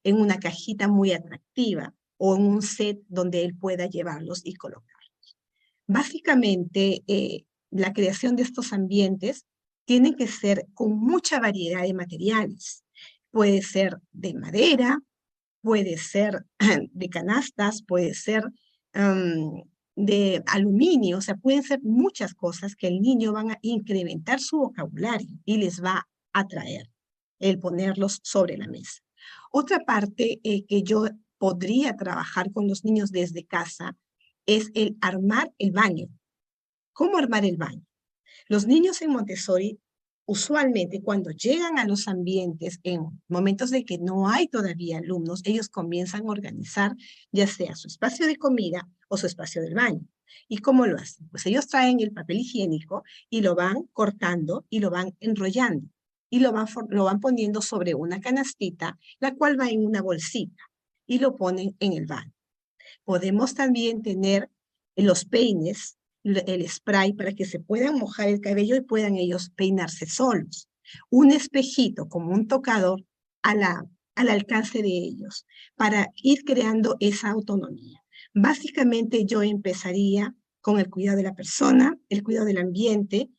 una cajita muy atractiva o en un set donde él pueda llevarlos y colocarlos. Básicamente, la creación de estos ambientes tiene que ser con mucha variedad de materiales. Puede ser de madera, puede ser de canastas, puede ser de aluminio, o sea, pueden ser muchas cosas que el niño van a incrementar su vocabulario y les va a atraer el ponerlos sobre la mesa. Otra parte que yo podría trabajar con los niños desde casa es el armar el baño. ¿Cómo armar el baño? Los niños en Montessori usualmente cuando llegan a los ambientes en momentos de que no hay todavía alumnos, ellos comienzan a organizar ya sea su espacio de comida o su espacio del baño. ¿Y cómo lo hacen? Pues ellos traen el papel higiénico y lo van cortando y lo van enrollando y lo van poniendo sobre una canastita, la cual va en una bolsita y lo ponen en el baño. Podemos también tener los peines, el spray para que se puedan mojar el cabello y puedan ellos peinarse solos. Un espejito como un tocador a al alcance de ellos para ir creando esa autonomía. Básicamente yo empezaría con el cuidado de la persona, el cuidado del ambiente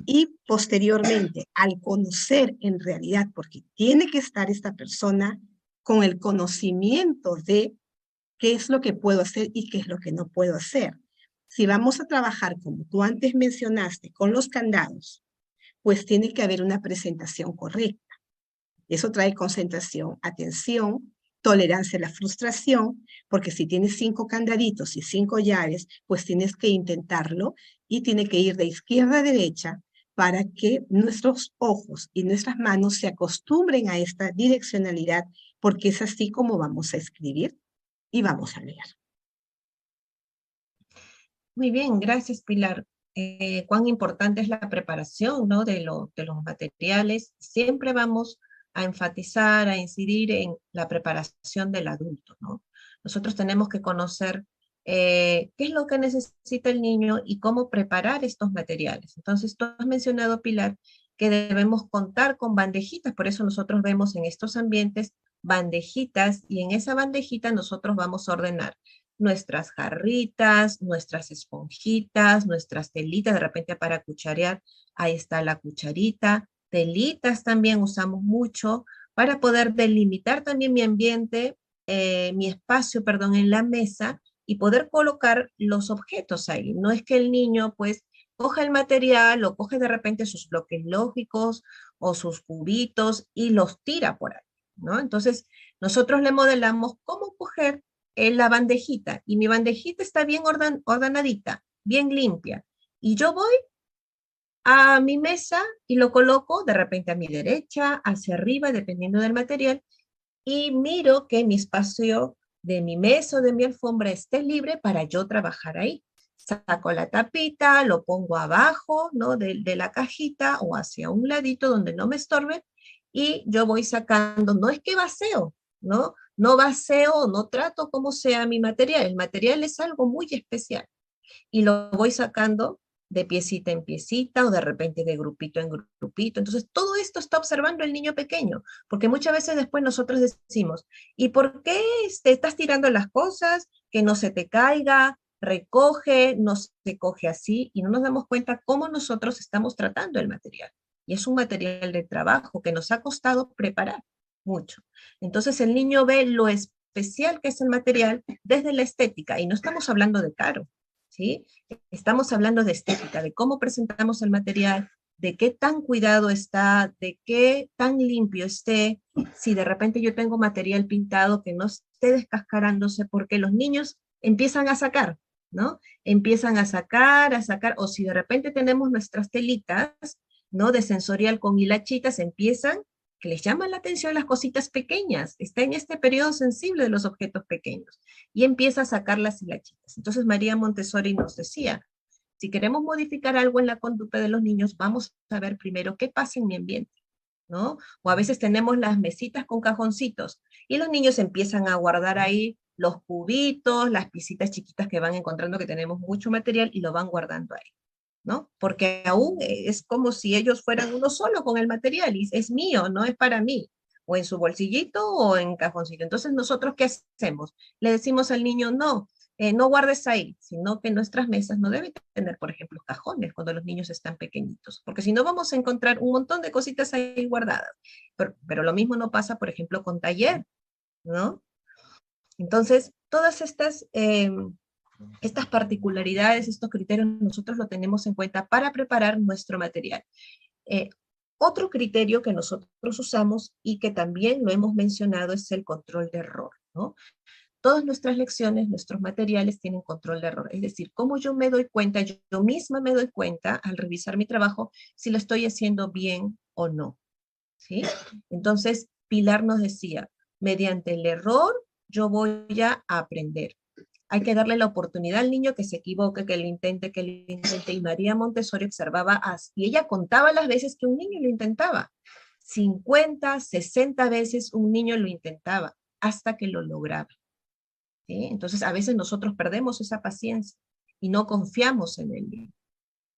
y posteriormente al conocer en realidad, porque tiene que estar esta persona con el conocimiento de qué es lo que puedo hacer y qué es lo que no puedo hacer. Si vamos a trabajar, como tú antes mencionaste, con los candados, pues tiene que haber una presentación correcta. Eso trae concentración, atención, tolerancia a la frustración, porque si tienes 5 candaditos y 5 llaves, pues tienes que intentarlo y tiene que ir de izquierda a derecha para que nuestros ojos y nuestras manos se acostumbren a esta direccionalidad, porque es así como vamos a escribir y vamos a leer. Muy bien, gracias Pilar. Cuán importante es la preparación, ¿no? de los materiales. Siempre vamos a enfatizar, a incidir en la preparación del adulto, ¿no? Nosotros tenemos que conocer qué es lo que necesita el niño y cómo preparar estos materiales. Entonces, tú has mencionado, Pilar, que debemos contar con bandejitas, por eso nosotros vemos en estos ambientes bandejitas y en esa bandejita nosotros vamos a ordenar nuestras jarritas, nuestras esponjitas, nuestras telitas, de repente para cucharear, ahí está la cucharita, telitas también usamos mucho para poder delimitar también mi ambiente, mi espacio, perdón, en la mesa y poder colocar los objetos ahí. No es que el niño pues coja el material o coge de repente sus bloques lógicos o sus cubitos y los tira por ahí, ¿no? Entonces, nosotros le modelamos cómo coger en la bandejita y mi bandejita está bien ordenadita, bien limpia. Y yo voy a mi mesa y lo coloco de repente a mi derecha, hacia arriba, dependiendo del material, y miro que mi espacio de mi mesa o de mi alfombra esté libre para yo trabajar ahí. Saco la tapita, lo pongo abajo, ¿no? de la cajita o hacia un ladito donde no me estorbe y yo voy sacando, no es que vacío, ¿no? No vacío, no trato como sea mi material. El material es algo muy especial y lo voy sacando de piecita en piecita o de repente de grupito en grupito. Entonces, todo esto está observando el niño pequeño, porque muchas veces después nosotros decimos, ¿y por qué estás tirando las cosas? Que no se te caiga, recoge, no se coge así, y no nos damos cuenta cómo nosotros estamos tratando el material. Y es un material de trabajo que nos ha costado preparar mucho. Entonces, el niño ve lo especial que es el material desde la estética, y no estamos hablando de caro, ¿sí? Estamos hablando de estética, de cómo presentamos el material, de qué tan cuidado está, de qué tan limpio esté, si de repente yo tengo material pintado que no esté descascarándose, porque los niños empiezan a sacar, ¿no? Empiezan a sacar, o si de repente tenemos nuestras telitas, ¿no? De sensorial con hilachitas, empiezan que les llaman la atención las cositas pequeñas, está en este periodo sensible de los objetos pequeños, y empieza a sacar las hilachitas. Entonces María Montessori nos decía, si queremos modificar algo en la conducta de los niños, vamos a ver primero qué pasa en mi ambiente, ¿no? O a veces tenemos las mesitas con cajoncitos, y los niños empiezan a guardar ahí los cubitos, las piecitas chiquitas que van encontrando que tenemos mucho material, y lo van guardando ahí, ¿no? Porque aún es como si ellos fueran uno solo con el material y es mío, no es para mí, o en su bolsillito o en cajoncito. Entonces, ¿nosotros qué hacemos? Le decimos al niño, no, no guardes ahí, sino que nuestras mesas no deben tener, por ejemplo, cajones cuando los niños están pequeñitos, porque si no vamos a encontrar un montón de cositas ahí guardadas. Pero lo mismo no pasa, por ejemplo, con taller, ¿no? Entonces, todas estas particularidades, estos criterios, nosotros lo tenemos en cuenta para preparar nuestro material. Otro criterio que nosotros usamos y que también lo hemos mencionado es el control de error, ¿no? Todas nuestras lecciones, nuestros materiales tienen control de error. Es decir, cómo yo me doy cuenta, yo misma me doy cuenta al revisar mi trabajo si lo estoy haciendo bien o no, ¿sí? Entonces, Pilar nos decía, mediante el error yo voy a aprender. Hay que darle la oportunidad al niño que se equivoque, que lo intente, y María Montessori observaba así, y ella contaba las veces que un niño lo intentaba. 50, 60 veces un niño lo intentaba, hasta que lo lograba. ¿Sí? Entonces, a veces nosotros perdemos esa paciencia y no confiamos en el niño.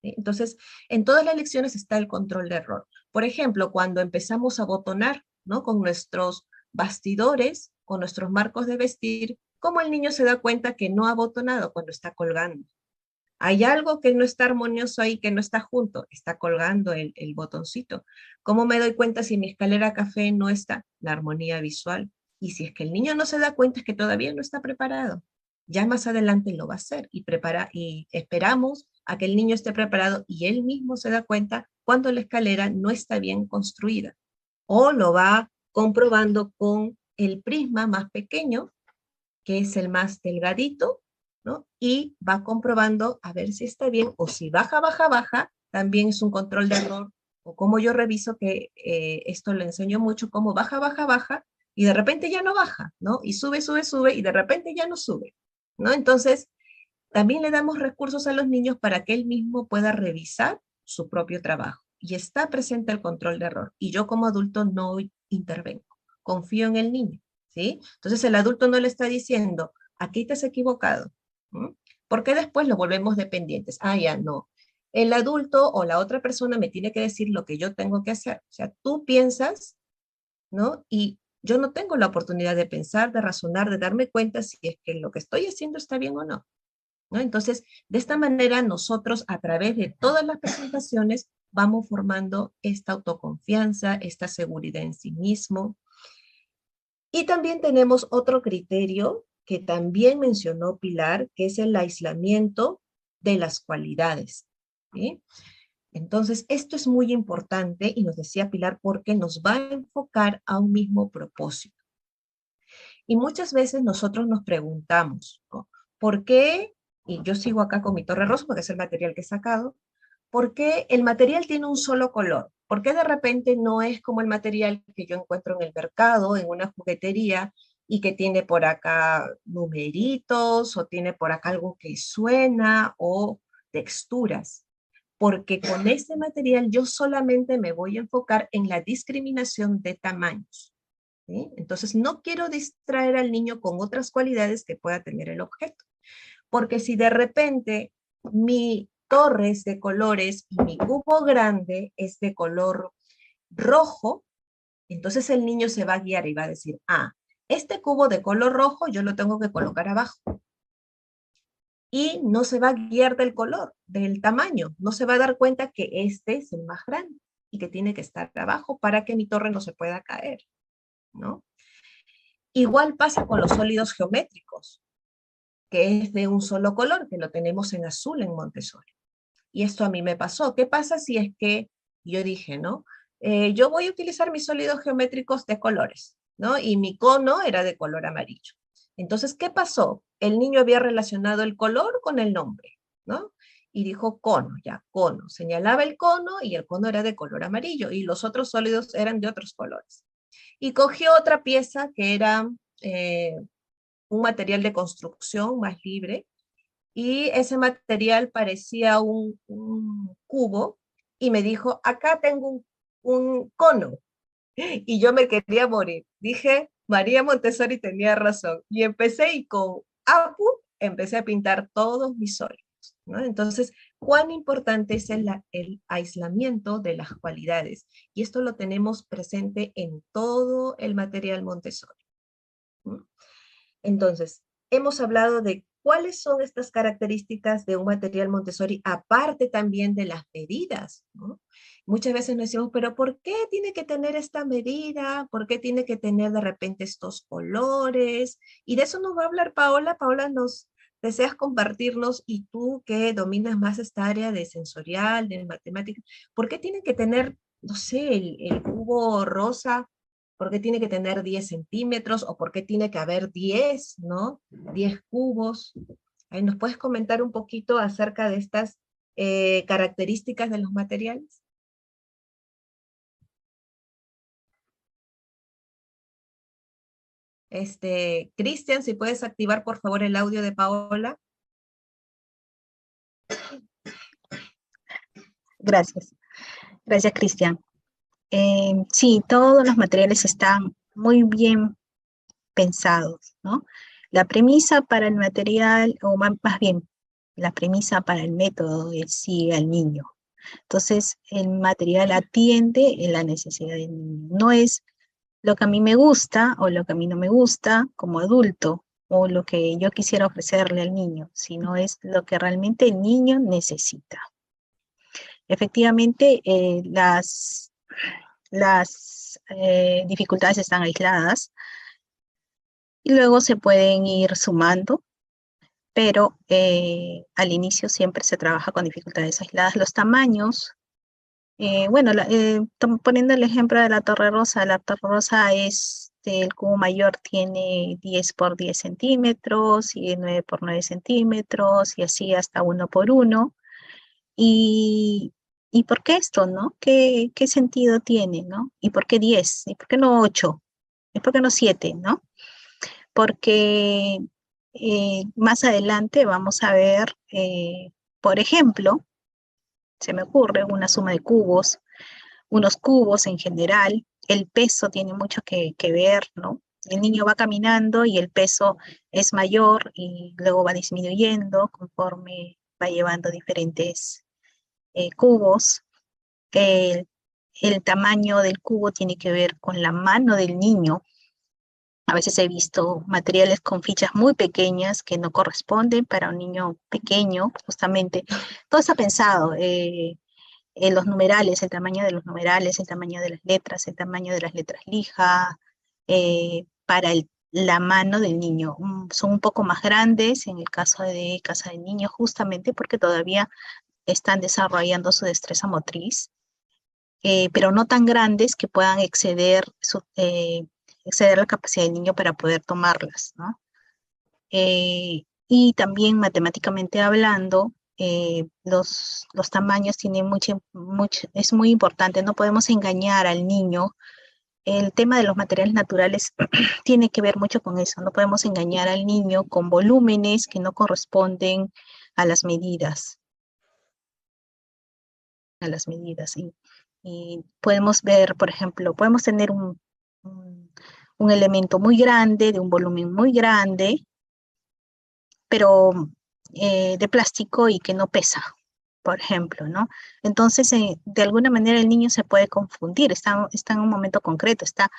¿Sí? Entonces, en todas las lecciones está el control de error. Por ejemplo, cuando empezamos a botonar, ¿no? Con nuestros bastidores o nuestros marcos de vestir, cómo el niño se da cuenta que no ha abotonado cuando está colgando. Hay algo que no está armonioso ahí, que no está junto, está colgando el botoncito. ¿Cómo me doy cuenta si mi escalera café no está? La armonía visual. Y si es que el niño no se da cuenta, es que todavía no está preparado. Ya más adelante lo va a hacer y esperamos a que el niño esté preparado y él mismo se da cuenta cuando la escalera no está bien construida. O lo va comprobando con el prisma más pequeño, que es el más delgadito, ¿no? Y va comprobando a ver si está bien, o si baja, baja, baja, también es un control de error, o como yo reviso, que esto le enseño mucho, cómo baja, baja, baja, y de repente ya no baja, ¿no? Y sube, sube, sube, y de repente ya no sube, ¿no? Entonces, también le damos recursos a los niños para que él mismo pueda revisar su propio trabajo. Y está presente el control de error. Y yo como adulto no intervengo, confío en el niño, ¿sí? Entonces el adulto no le está diciendo, aquí te has equivocado, ¿no? Porque después lo volvemos dependientes. Ah, ya no. El adulto o la otra persona me tiene que decir lo que yo tengo que hacer. O sea, tú piensas, ¿no? Y yo no tengo la oportunidad de pensar, de razonar, de darme cuenta si es que lo que estoy haciendo está bien o no, ¿no? Entonces, de esta manera nosotros a través de todas las presentaciones vamos formando esta autoconfianza, esta seguridad en sí mismo. Y también tenemos otro criterio que también mencionó Pilar, que es el aislamiento de las cualidades, ¿sí? Entonces, esto es muy importante y nos decía Pilar porque nos va a enfocar a un mismo propósito. Y muchas veces nosotros nos preguntamos, ¿no? ¿Por qué? Y yo sigo acá con mi torre rosa porque es el material que he sacado. ¿Por qué el material tiene un solo color? ¿Por qué de repente no es como el material que yo encuentro en el mercado, en una juguetería, y que tiene por acá numeritos, o tiene por acá algo que suena, o texturas? Porque con este material yo solamente me voy a enfocar en la discriminación de tamaños, ¿sí? Entonces no quiero distraer al niño con otras cualidades que pueda tener el objeto. Porque si de repente mi torre es de colores y mi cubo grande es de color rojo, entonces el niño se va a guiar y va a decir, ah, este cubo de color rojo yo lo tengo que colocar abajo. Y no se va a guiar del color, del tamaño. No se va a dar cuenta que este es el más grande y que tiene que estar abajo para que mi torre no se pueda caer, ¿no? Igual pasa con los sólidos geométricos, que es de un solo color, que lo tenemos en azul en Montessori. Y esto a mí me pasó. ¿Qué pasa si es que yo dije, ¿no? Yo voy a utilizar mis sólidos geométricos de colores, ¿no? Y mi cono era de color amarillo. Entonces, ¿qué pasó? El niño había relacionado el color con el nombre, ¿no? Y dijo cono, ya, cono. Señalaba el cono y el cono era de color amarillo y los otros sólidos eran de otros colores. Y cogió otra pieza que era un material de construcción más libre, y ese material parecía un cubo, y me dijo, acá tengo un cono, y yo me quería morir. Dije, María Montessori tenía razón, y empecé y con Apu empecé a pintar todos mis sólidos, ¿no? Entonces, cuán importante es el aislamiento de las cualidades, y esto lo tenemos presente en todo el material Montessori, ¿no? Entonces, hemos hablado de cuáles son estas características de un material Montessori, aparte también de las medidas, ¿no? Muchas veces nos decimos, pero ¿por qué tiene que tener esta medida? ¿Por qué tiene que tener de repente estos colores? Y de eso nos va a hablar Paola. Paola, nos deseas compartirnos, y tú que dominas más esta área de sensorial, de matemática, ¿por qué tiene que tener, no sé, el cubo rosa? ¿Por qué tiene que tener 10 centímetros? ¿O por qué tiene que haber 10, ¿no? 10 cubos. Ahí ¿nos puedes comentar un poquito acerca de estas características de los materiales? Cristian, si puedes activar por favor el audio de Paola. Gracias. Gracias, Cristian. Sí, todos los materiales están muy bien pensados, ¿no? La premisa para el material, o más bien, la premisa para el método es sigue al niño. Entonces, el material atiende en la necesidad del niño. No es lo que a mí me gusta o lo que a mí no me gusta como adulto, o lo que yo quisiera ofrecerle al niño, sino es lo que realmente el niño necesita. Efectivamente, las dificultades están aisladas y luego se pueden ir sumando, pero al inicio siempre se trabaja con dificultades aisladas. Los tamaños, bueno, poniendo el ejemplo de la Torre Rosa el cubo mayor tiene 10 por 10 centímetros y 9 por 9 centímetros y así hasta 1 por 1. ¿Y por qué esto, no? ¿Qué sentido tiene, no? ¿Y por qué 10? ¿Y por qué no 8? ¿Y por qué no 7, no? Porque más adelante vamos a ver, por ejemplo, se me ocurre una suma de cubos, unos cubos en general, el peso tiene mucho que ver, ¿no? El niño va caminando y el peso es mayor y luego va disminuyendo conforme va llevando diferentes cubos. El tamaño del cubo tiene que ver con la mano del niño. A veces he visto materiales con fichas muy pequeñas que no corresponden para un niño pequeño, justamente. Todo está pensado. Los numerales, el tamaño de los numerales, el tamaño de las letras, el tamaño de las letras lija, para la mano del niño. Son un poco más grandes en el caso de casa de niños, justamente porque todavía están desarrollando su destreza motriz, pero no tan grandes que puedan exceder la capacidad del niño para poder tomarlas, ¿no? Y también matemáticamente hablando, los tamaños tienen es muy importante, no podemos engañar al niño. El tema de los materiales naturales tiene que ver mucho con eso, no podemos engañar al niño con volúmenes que no corresponden a las medidas. Y podemos ver, por ejemplo, podemos tener un elemento muy grande, de un volumen muy grande, pero de plástico y que no pesa, por ejemplo, ¿no? Entonces, de alguna manera el niño se puede confundir, está en un momento concreto, está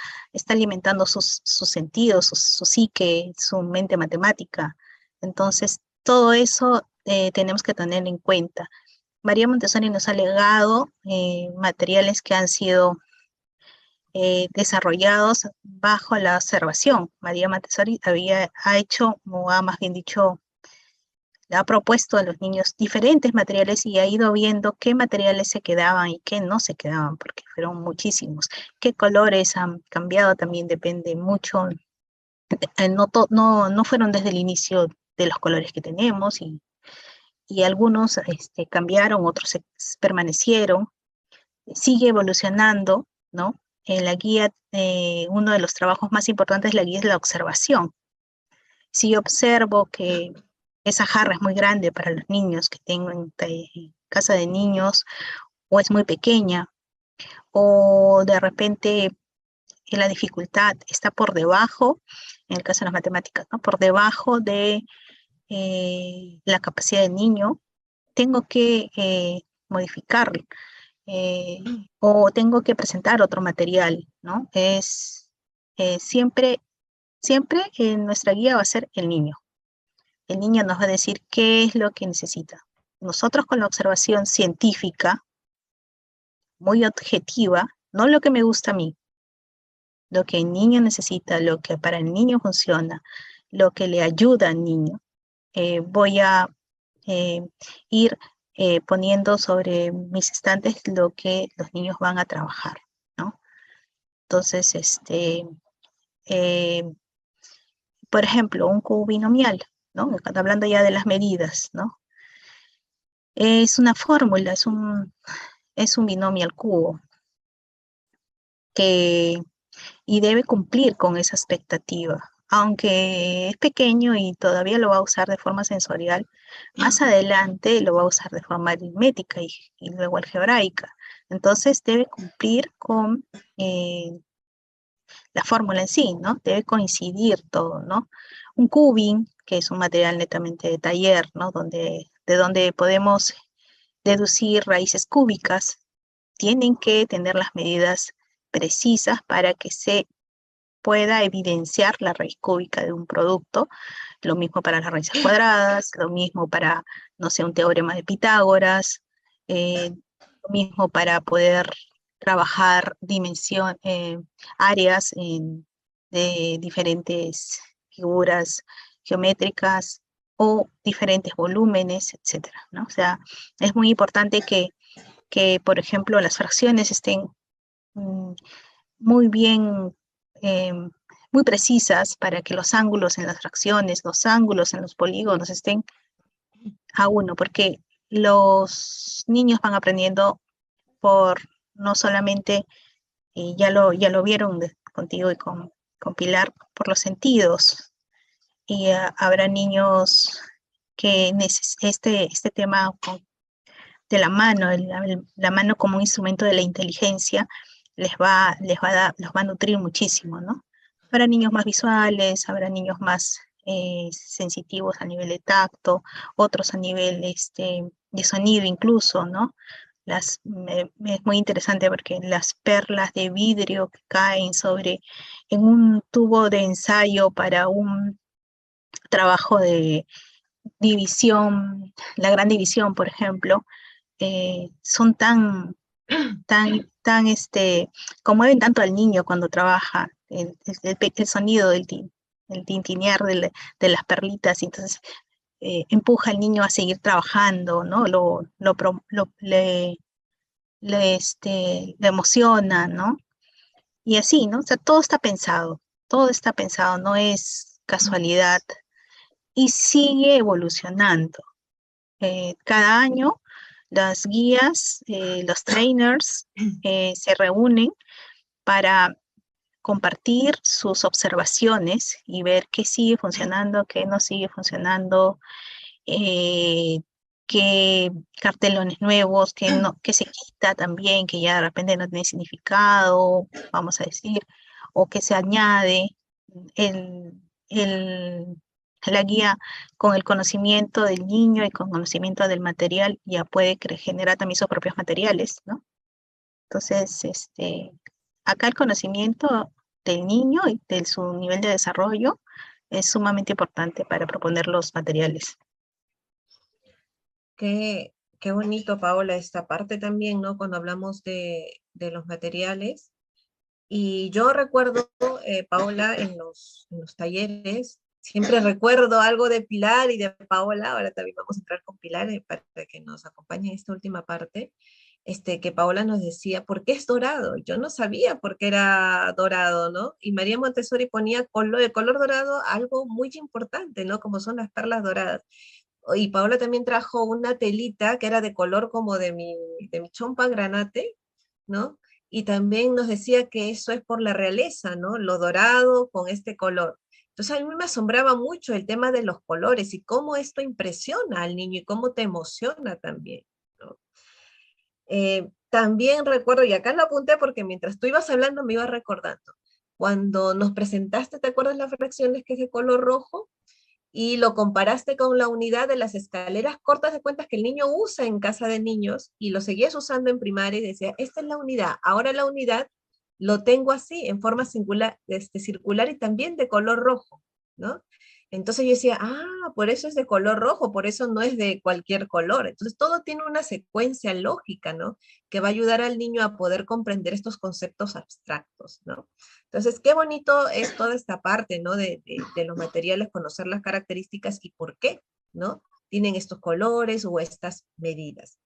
alimentando sus sentidos, su psique, su mente matemática. Entonces, todo eso tenemos que tener en cuenta. María Montessori nos ha legado materiales que han sido desarrollados bajo la observación. María Montessori ha propuesto a los niños diferentes materiales y ha ido viendo qué materiales se quedaban y qué no se quedaban, porque fueron muchísimos. Qué colores han cambiado también depende mucho. No fueron desde el inicio de los colores que tenemos y algunos cambiaron, otros permanecieron. Sigue evolucionando, ¿no? La guía, uno de los trabajos más importantes de la guía es la observación. Si yo observo que esa jarra es muy grande para los niños que tengo en casa de niños, o es muy pequeña, o de repente la dificultad está por debajo, en el caso de las matemáticas, ¿no? Por debajo de la capacidad del niño, tengo que modificarlo. O tengo que presentar otro material, ¿no? Siempre nuestra guía va a ser el niño. El niño nos va a decir qué es lo que necesita. Nosotros con la observación científica, muy objetiva, no lo que me gusta a mí, lo que el niño necesita, lo que para el niño funciona, lo que le ayuda al niño, voy a ir poniendo sobre mis estantes lo que los niños van a trabajar, ¿no? Entonces, por ejemplo, un cubo binomial, ¿no? Hablando ya de las medidas, ¿no? Es una fórmula, es un binomio al cubo y debe cumplir con esa expectativa. Aunque es pequeño y todavía lo va a usar de forma sensorial, más adelante lo va a usar de forma aritmética y luego algebraica. Entonces debe cumplir con la fórmula en sí, ¿no? Debe coincidir todo, ¿no? Un cubing, que es un material netamente de taller, ¿no? De donde podemos deducir raíces cúbicas, tienen que tener las medidas precisas para que se pueda evidenciar la raíz cúbica de un producto. Lo mismo para las raíces cuadradas, lo mismo para, no sé, un teorema de Pitágoras, lo mismo para poder trabajar áreas de diferentes figuras geométricas o diferentes volúmenes, etcétera, ¿no? O sea, es muy importante que por ejemplo, las fracciones estén muy bien, muy precisas para que los ángulos en las fracciones, los ángulos en los polígonos estén a uno, porque los niños van aprendiendo por no solamente, ya lo vieron contigo y con Pilar, por los sentidos. Y habrá niños que este tema de la mano, la mano como un instrumento de la inteligencia, los va a nutrir muchísimo, ¿no? Habrá niños más visuales, habrá niños más sensitivos a nivel de tacto, otros a nivel de sonido incluso, ¿no? Es muy interesante porque las perlas de vidrio que caen en un tubo de ensayo para un trabajo de división, la gran división, por ejemplo, son conmueven tanto al niño cuando trabaja, el sonido del el tintinear de las perlitas, y entonces empuja al niño a seguir trabajando, ¿no? Le emociona, ¿no? Y así, ¿no? O sea, todo está pensado, no es casualidad, y sigue evolucionando. Cada año las guías, los trainers se reúnen para compartir sus observaciones y ver qué sigue funcionando, qué no sigue funcionando, qué cartelones nuevos, que se quita también, que ya de repente no tiene significado, vamos a decir, o que se añade. El, el, la guía con el conocimiento del niño y con conocimiento del material ya puede generar también sus propios materiales, ¿no? Entonces, acá el conocimiento del niño y de su nivel de desarrollo es sumamente importante para proponer los materiales. Qué bonito, Paola, esta parte también, ¿no? Cuando hablamos de los materiales. Y yo recuerdo, Paola, en los talleres, siempre recuerdo algo de Pilar y de Paola. Ahora también vamos a entrar con Pilar para que nos acompañe en esta última parte. Que Paola nos decía, ¿por qué es dorado? Yo no sabía por qué era dorado, ¿no? Y María Montessori ponía el color dorado algo muy importante, ¿no? Como son las perlas doradas. Y Paola también trajo una telita que era de color como de mi chompa granate, ¿no? Y también nos decía que eso es por la realeza, ¿no? Lo dorado con este color. Entonces a mí me asombraba mucho el tema de los colores y cómo esto impresiona al niño y cómo te emociona también, ¿no? También recuerdo, y acá lo apunté porque mientras tú ibas hablando me iba recordando, cuando nos presentaste, ¿te acuerdas las fracciones que es de color rojo? Y lo comparaste con la unidad de las escaleras cortas de cuentas que el niño usa en casa de niños y lo seguías usando en primaria y decía, esta es la unidad, ahora la unidad lo tengo así, en forma singular, circular y también de color rojo, ¿no? Entonces yo decía, por eso es de color rojo, por eso no es de cualquier color. Entonces todo tiene una secuencia lógica, ¿no? Que va a ayudar al niño a poder comprender estos conceptos abstractos, ¿no? Entonces, qué bonito es toda esta parte, ¿no? De los materiales, conocer las características y por qué, ¿no? Tienen estos colores o estas medidas.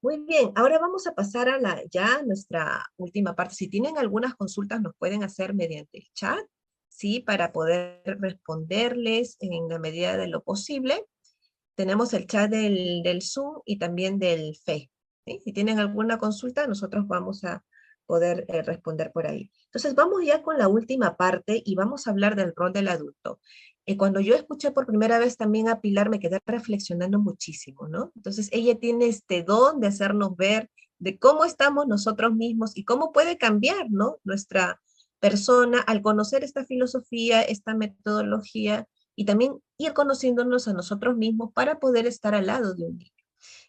Muy bien, ahora vamos a pasar a ya nuestra última parte. Si tienen algunas consultas, nos pueden hacer mediante el chat, ¿sí? Para poder responderles en la medida de lo posible. Tenemos el chat del Zoom y también del Face, ¿sí? Si tienen alguna consulta, nosotros vamos a poder responder por ahí. Entonces, vamos ya con la última parte y vamos a hablar del rol del adulto. Cuando yo escuché por primera vez también a Pilar, me quedé reflexionando muchísimo, ¿no? Entonces, ella tiene este don de hacernos ver de cómo estamos nosotros mismos y cómo puede cambiar, ¿no? Nuestra persona al conocer esta filosofía, esta metodología y también ir conociéndonos a nosotros mismos para poder estar al lado de un niño.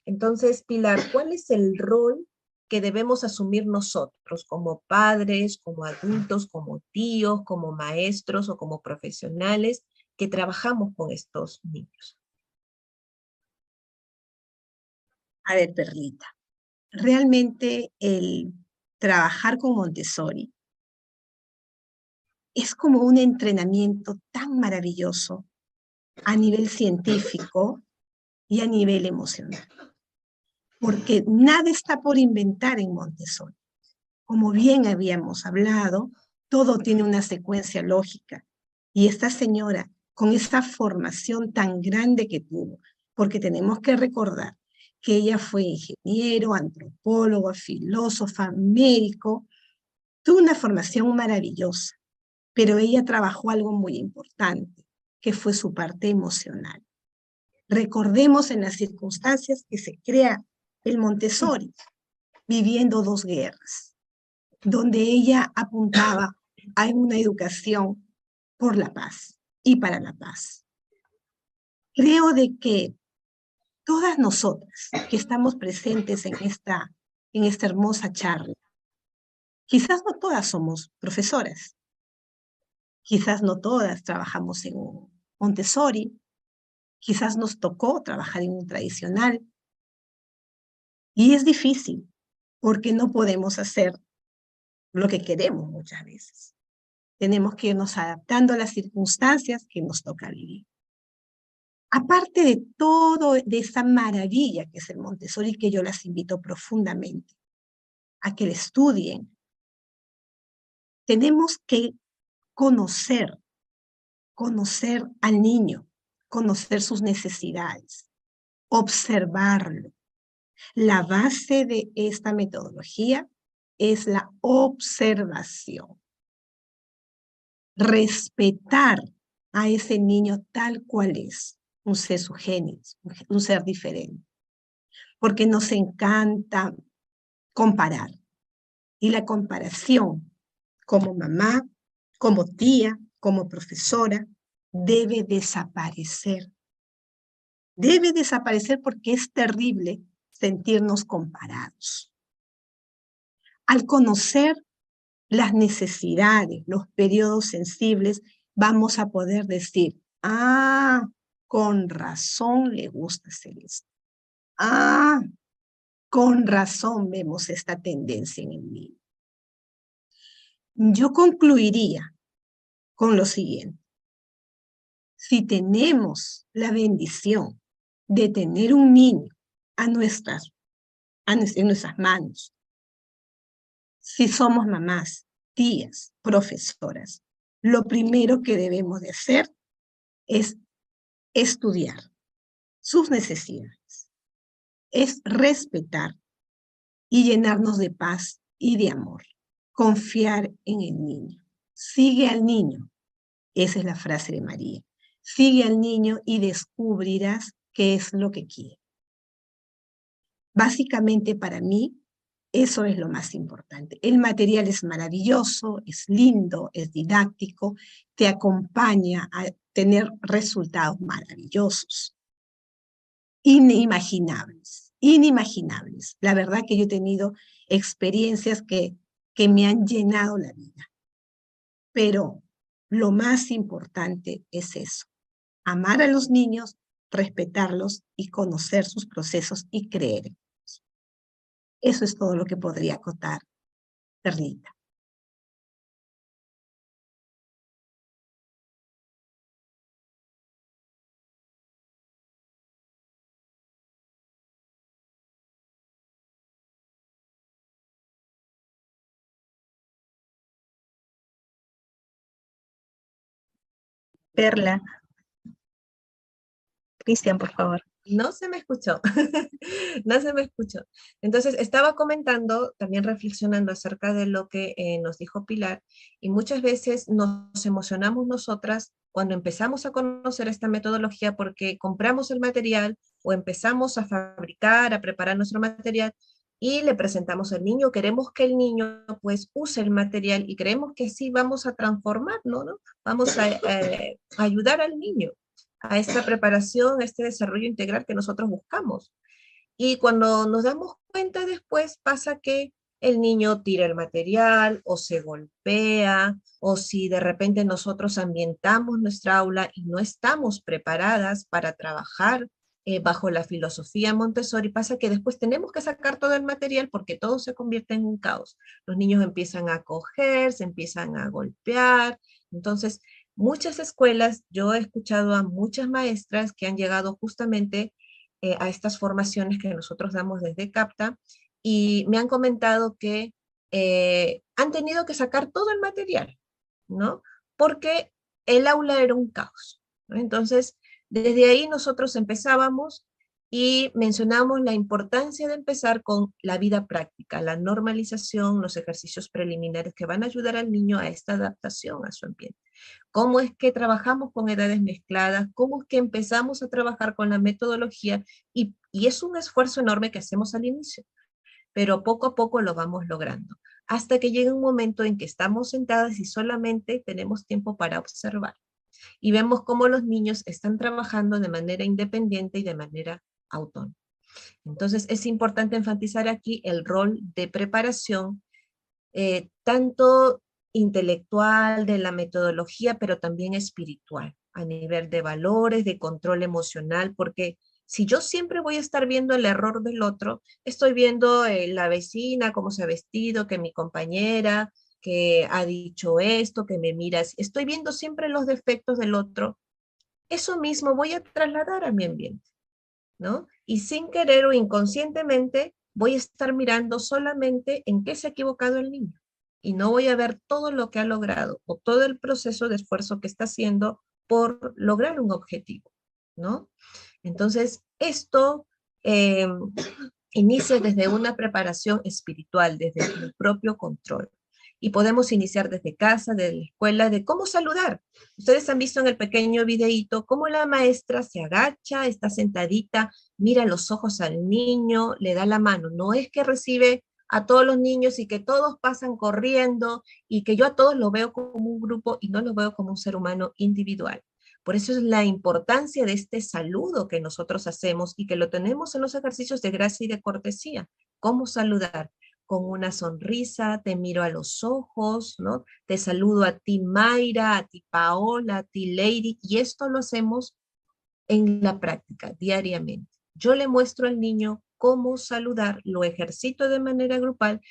Entonces, Pilar, ¿cuál es el rol que debemos asumir nosotros como padres, como adultos, como tíos, como maestros o como profesionales que trabajamos con estos niños? A ver, Perlita, realmente el trabajar con Montessori es como un entrenamiento tan maravilloso a nivel científico y a nivel emocional, porque nada está por inventar en Montessori. Como bien habíamos hablado, todo tiene una secuencia lógica, y esta señora, con esta formación tan grande que tuvo, porque tenemos que recordar que ella fue ingeniero, antropólogo, filósofa, médico, tuvo una formación maravillosa, pero ella trabajó algo muy importante, que fue su parte emocional. Recordemos en las circunstancias que se crea el Montessori, viviendo 2 guerras, donde ella apuntaba a una educación por la paz y para la paz. Creo de que todas nosotras que estamos presentes en esta hermosa charla, quizás no todas somos profesoras, quizás no todas trabajamos en un Montessori, quizás nos tocó trabajar en un tradicional, y es difícil, porque no podemos hacer lo que queremos muchas veces. Tenemos que irnos adaptando a las circunstancias que nos toca vivir. Aparte de todo, de esa maravilla que es el Montessori, que yo las invito profundamente a que le estudien, tenemos que conocer al niño, conocer sus necesidades, observarlo. La base de esta metodología es la observación. Respetar a ese niño tal cual es, un ser sugénito, un ser diferente. Porque nos encanta comparar. Y la comparación como mamá, como tía, como profesora, debe desaparecer. Debe desaparecer porque es terrible sentirnos comparados. Al conocer las necesidades, los periodos sensibles, vamos a poder decir, con razón le gusta hacer esto. Con razón vemos esta tendencia en el niño. Yo concluiría con lo siguiente. Si tenemos la bendición de tener un niño en nuestras manos, si somos mamás, tías, profesoras, lo primero que debemos de hacer es estudiar sus necesidades, es respetar y llenarnos de paz y de amor, confiar en el niño. Sigue al niño, esa es la frase de María. Sigue al niño y descubrirás qué es lo que quiere. Básicamente para mí, eso es lo más importante. El material es maravilloso, es lindo, es didáctico, te acompaña a tener resultados maravillosos. Inimaginables, inimaginables. La verdad que yo he tenido experiencias que me han llenado la vida. Pero lo más importante es eso. Amar a los niños, respetarlos y conocer sus procesos y creer en ellos. Eso es todo lo que podría acotar, Perlita. Perla, Cristian, por favor. No se me escuchó, no se me escuchó. Entonces, estaba comentando, también reflexionando acerca de lo que nos dijo Pilar, y muchas veces nos emocionamos nosotras cuando empezamos a conocer esta metodología porque compramos el material o empezamos a fabricar, a preparar nuestro material y le presentamos al niño. Queremos que el niño pues use el material y creemos que así vamos a transformarlo, ¿no? Vamos a ayudar al niño a esta preparación, a este desarrollo integral que nosotros buscamos. Y cuando nos damos cuenta después pasa que el niño tira el material o se golpea, o si de repente nosotros ambientamos nuestra aula y no estamos preparadas para trabajar bajo la filosofía Montessori, pasa que después tenemos que sacar todo el material porque todo se convierte en un caos. Los niños empiezan a coger, se empiezan a golpear. Entonces, muchas escuelas, yo he escuchado a muchas maestras que han llegado justamente a estas formaciones que nosotros damos desde CAPTA y me han comentado que han tenido que sacar todo el material, ¿no? Porque el aula era un caos, ¿no? Entonces, desde ahí nosotros empezábamos y mencionamos la importancia de empezar con la vida práctica, la normalización, los ejercicios preliminares que van a ayudar al niño a esta adaptación a su ambiente. ¿Cómo es que trabajamos con edades mezcladas? ¿Cómo es que empezamos a trabajar con la metodología? Y es un esfuerzo enorme que hacemos al inicio, pero poco a poco lo vamos logrando, hasta que llega un momento en que estamos sentadas y solamente tenemos tiempo para observar. Y vemos cómo los niños están trabajando de manera independiente y de manera autónoma. Entonces es importante enfatizar aquí el rol de preparación, tanto intelectual, de la metodología, pero también espiritual, a nivel de valores, de control emocional, porque si yo siempre voy a estar viendo el error del otro, estoy viendo la vecina, cómo se ha vestido, que mi compañera, que ha dicho esto, que me mira así, estoy viendo siempre los defectos del otro, eso mismo voy a trasladar a mi ambiente, ¿no? Y sin querer o inconscientemente voy a estar mirando solamente en qué se ha equivocado el niño y no voy a ver todo lo que ha logrado o todo el proceso de esfuerzo que está haciendo por lograr un objetivo, ¿no? Entonces, esto inicia desde una preparación espiritual, desde el propio control. Y podemos iniciar desde casa, desde la escuela, de cómo saludar. Ustedes han visto en el pequeño videíto cómo la maestra se agacha, está sentadita, mira los ojos al niño, le da la mano. No es que recibe a todos los niños y que todos pasan corriendo y que yo a todos los veo como un grupo y no los veo como un ser humano individual. Por eso es la importancia de este saludo que nosotros hacemos y que lo tenemos en los ejercicios de gracia y de cortesía. ¿Cómo saludar? Con una sonrisa, te miro a los ojos, ¿no? Te saludo a ti, Mayra, a ti, Paola, a ti, Lady, y esto lo hacemos en la práctica, diariamente. Yo le muestro al niño cómo saludar, lo ejercito de manera grupal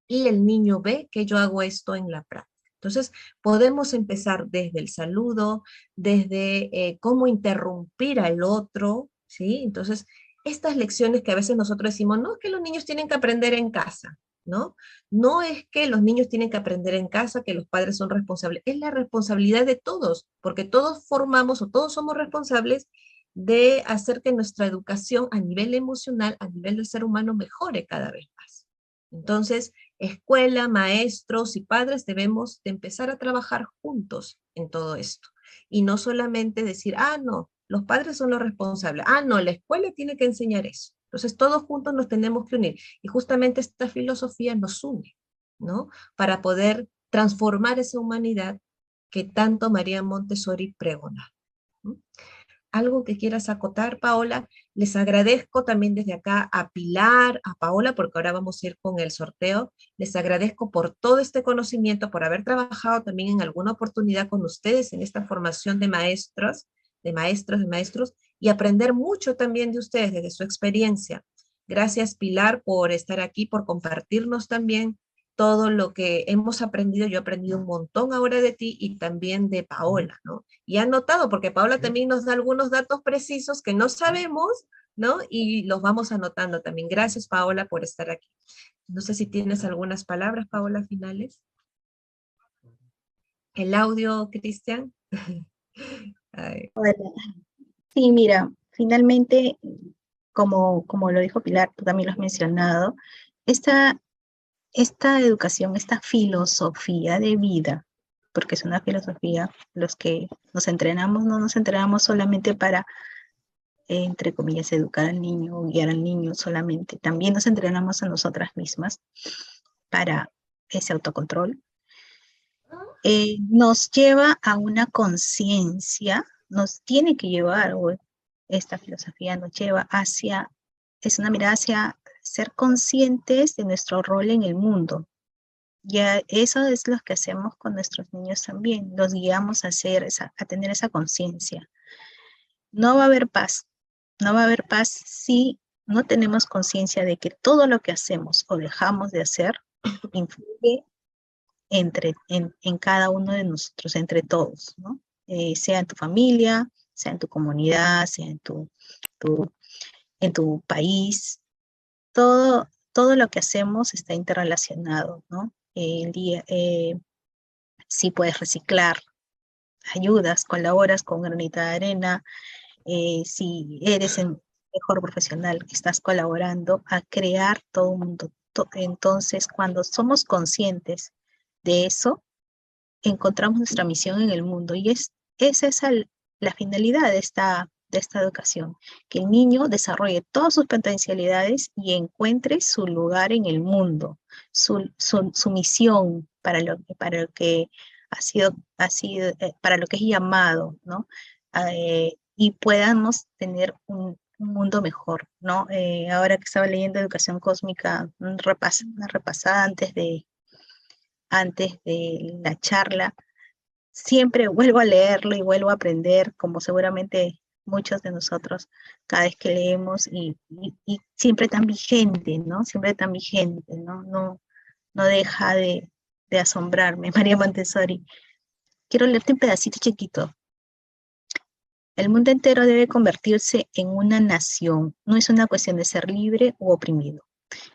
y el niño ve que yo hago esto en la práctica. Entonces, podemos empezar desde el saludo, desde cómo interrumpir al otro, ¿sí? Entonces, estas lecciones que a veces nosotros decimos, no es que los niños tienen que aprender en casa, ¿no? No es que los niños tienen que aprender en casa, que los padres son responsables, es la responsabilidad de todos, porque todos formamos o todos somos responsables de hacer que nuestra educación a nivel emocional, a nivel del ser humano, mejore cada vez más. Entonces, escuela, maestros y padres debemos de empezar a trabajar juntos en todo esto. Y no solamente decir, ah, no, los padres son los responsables. Ah, no, la escuela tiene que enseñar eso. Entonces, todos juntos nos tenemos que unir. Y justamente esta filosofía nos une, ¿no? Para poder transformar esa humanidad que tanto María Montessori pregona. ¿Algo que quieras acotar, Paola? Les agradezco también desde acá a Pilar, a Paola, porque ahora vamos a ir con el sorteo. Les agradezco por todo este conocimiento, por haber trabajado también en alguna oportunidad con ustedes en esta formación de maestros, y aprender mucho también de ustedes, desde su experiencia. Gracias, Pilar, por estar aquí, por compartirnos también todo lo que hemos aprendido. Yo he aprendido un montón ahora de ti y también de Paola, ¿no? Y han notado, porque Paola también nos da algunos datos precisos que no sabemos, ¿no? Y los vamos anotando también. Gracias, Paola, por estar aquí. No sé si tienes algunas palabras, Paola, finales. El audio, Cristian. Bueno, sí, mira, finalmente, como lo dijo Pilar, tú también lo has mencionado, esta educación, esta filosofía de vida, porque es una filosofía, los que nos entrenamos, no nos entrenamos solamente para, entre comillas, educar al niño o guiar al niño solamente, también nos entrenamos a nosotras mismas para ese autocontrol. Nos lleva a una conciencia, nos tiene que llevar, o esta filosofía nos lleva hacia es una mirada hacia ser conscientes de nuestro rol en el mundo. Ya eso es lo que hacemos con nuestros niños también, los guiamos a tener esa conciencia. No va a haber paz, no va a haber paz si no tenemos conciencia de que todo lo que hacemos o dejamos de hacer influye en cada uno de nosotros, entre todos, ¿no? Sea en tu familia, sea en tu comunidad, sea en tu país, todo lo que hacemos está interrelacionado, ¿no? Si puedes reciclar, ayudas, colaboras con granito de arena, si eres el mejor profesional, estás colaborando a crear todo un mundo. Entonces, cuando somos conscientes de eso, encontramos nuestra misión en el mundo y esa es la finalidad de esta educación, que el niño desarrolle todas sus potencialidades y encuentre su lugar en el mundo, su misión para lo que para lo que es llamado, ¿no? Y podamos tener un mundo mejor, ¿no? Ahora que estaba leyendo Educación Cósmica, una repasada antes de la charla, siempre vuelvo a leerlo y vuelvo a aprender, como seguramente muchos de nosotros, cada vez que leemos y siempre tan vigente, ¿no? Siempre tan vigente, ¿no? No deja de asombrarme. María Montessori. Quiero leerte un pedacito chiquito. El mundo entero debe convertirse en una nación. No es una cuestión de ser libre u oprimido.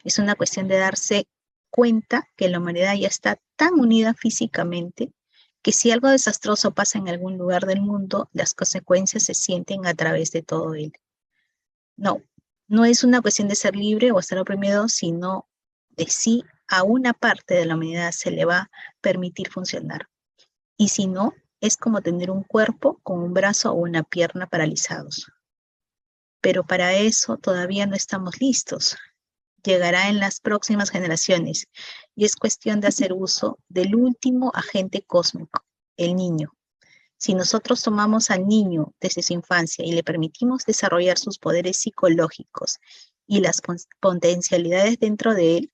Es una cuestión de darse cuenta que la humanidad ya está tan unida físicamente que si algo desastroso pasa en algún lugar del mundo, las consecuencias se sienten a través de todo él. No es una cuestión de ser libre o estar oprimido, sino de si a una parte de la humanidad se le va a permitir funcionar. Y si no, es como tener un cuerpo con un brazo o una pierna paralizados. Pero para eso todavía no estamos listos. Llegará en las próximas generaciones y es cuestión de hacer uso del último agente cósmico, el niño. Si nosotros tomamos al niño desde su infancia y le permitimos desarrollar sus poderes psicológicos y las potencialidades dentro de él,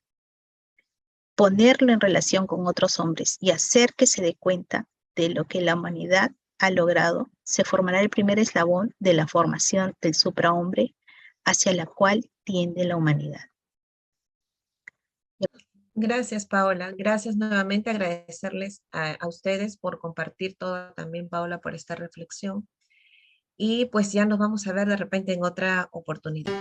ponerlo en relación con otros hombres y hacer que se dé cuenta de lo que la humanidad ha logrado, se formará el primer eslabón de la formación del suprahombre hacia la cual tiende la humanidad. Gracias, Paola. Gracias nuevamente. Agradecerles a ustedes por compartir todo, también, Paola, por esta reflexión. Y pues ya nos vamos a ver de repente en otra oportunidad.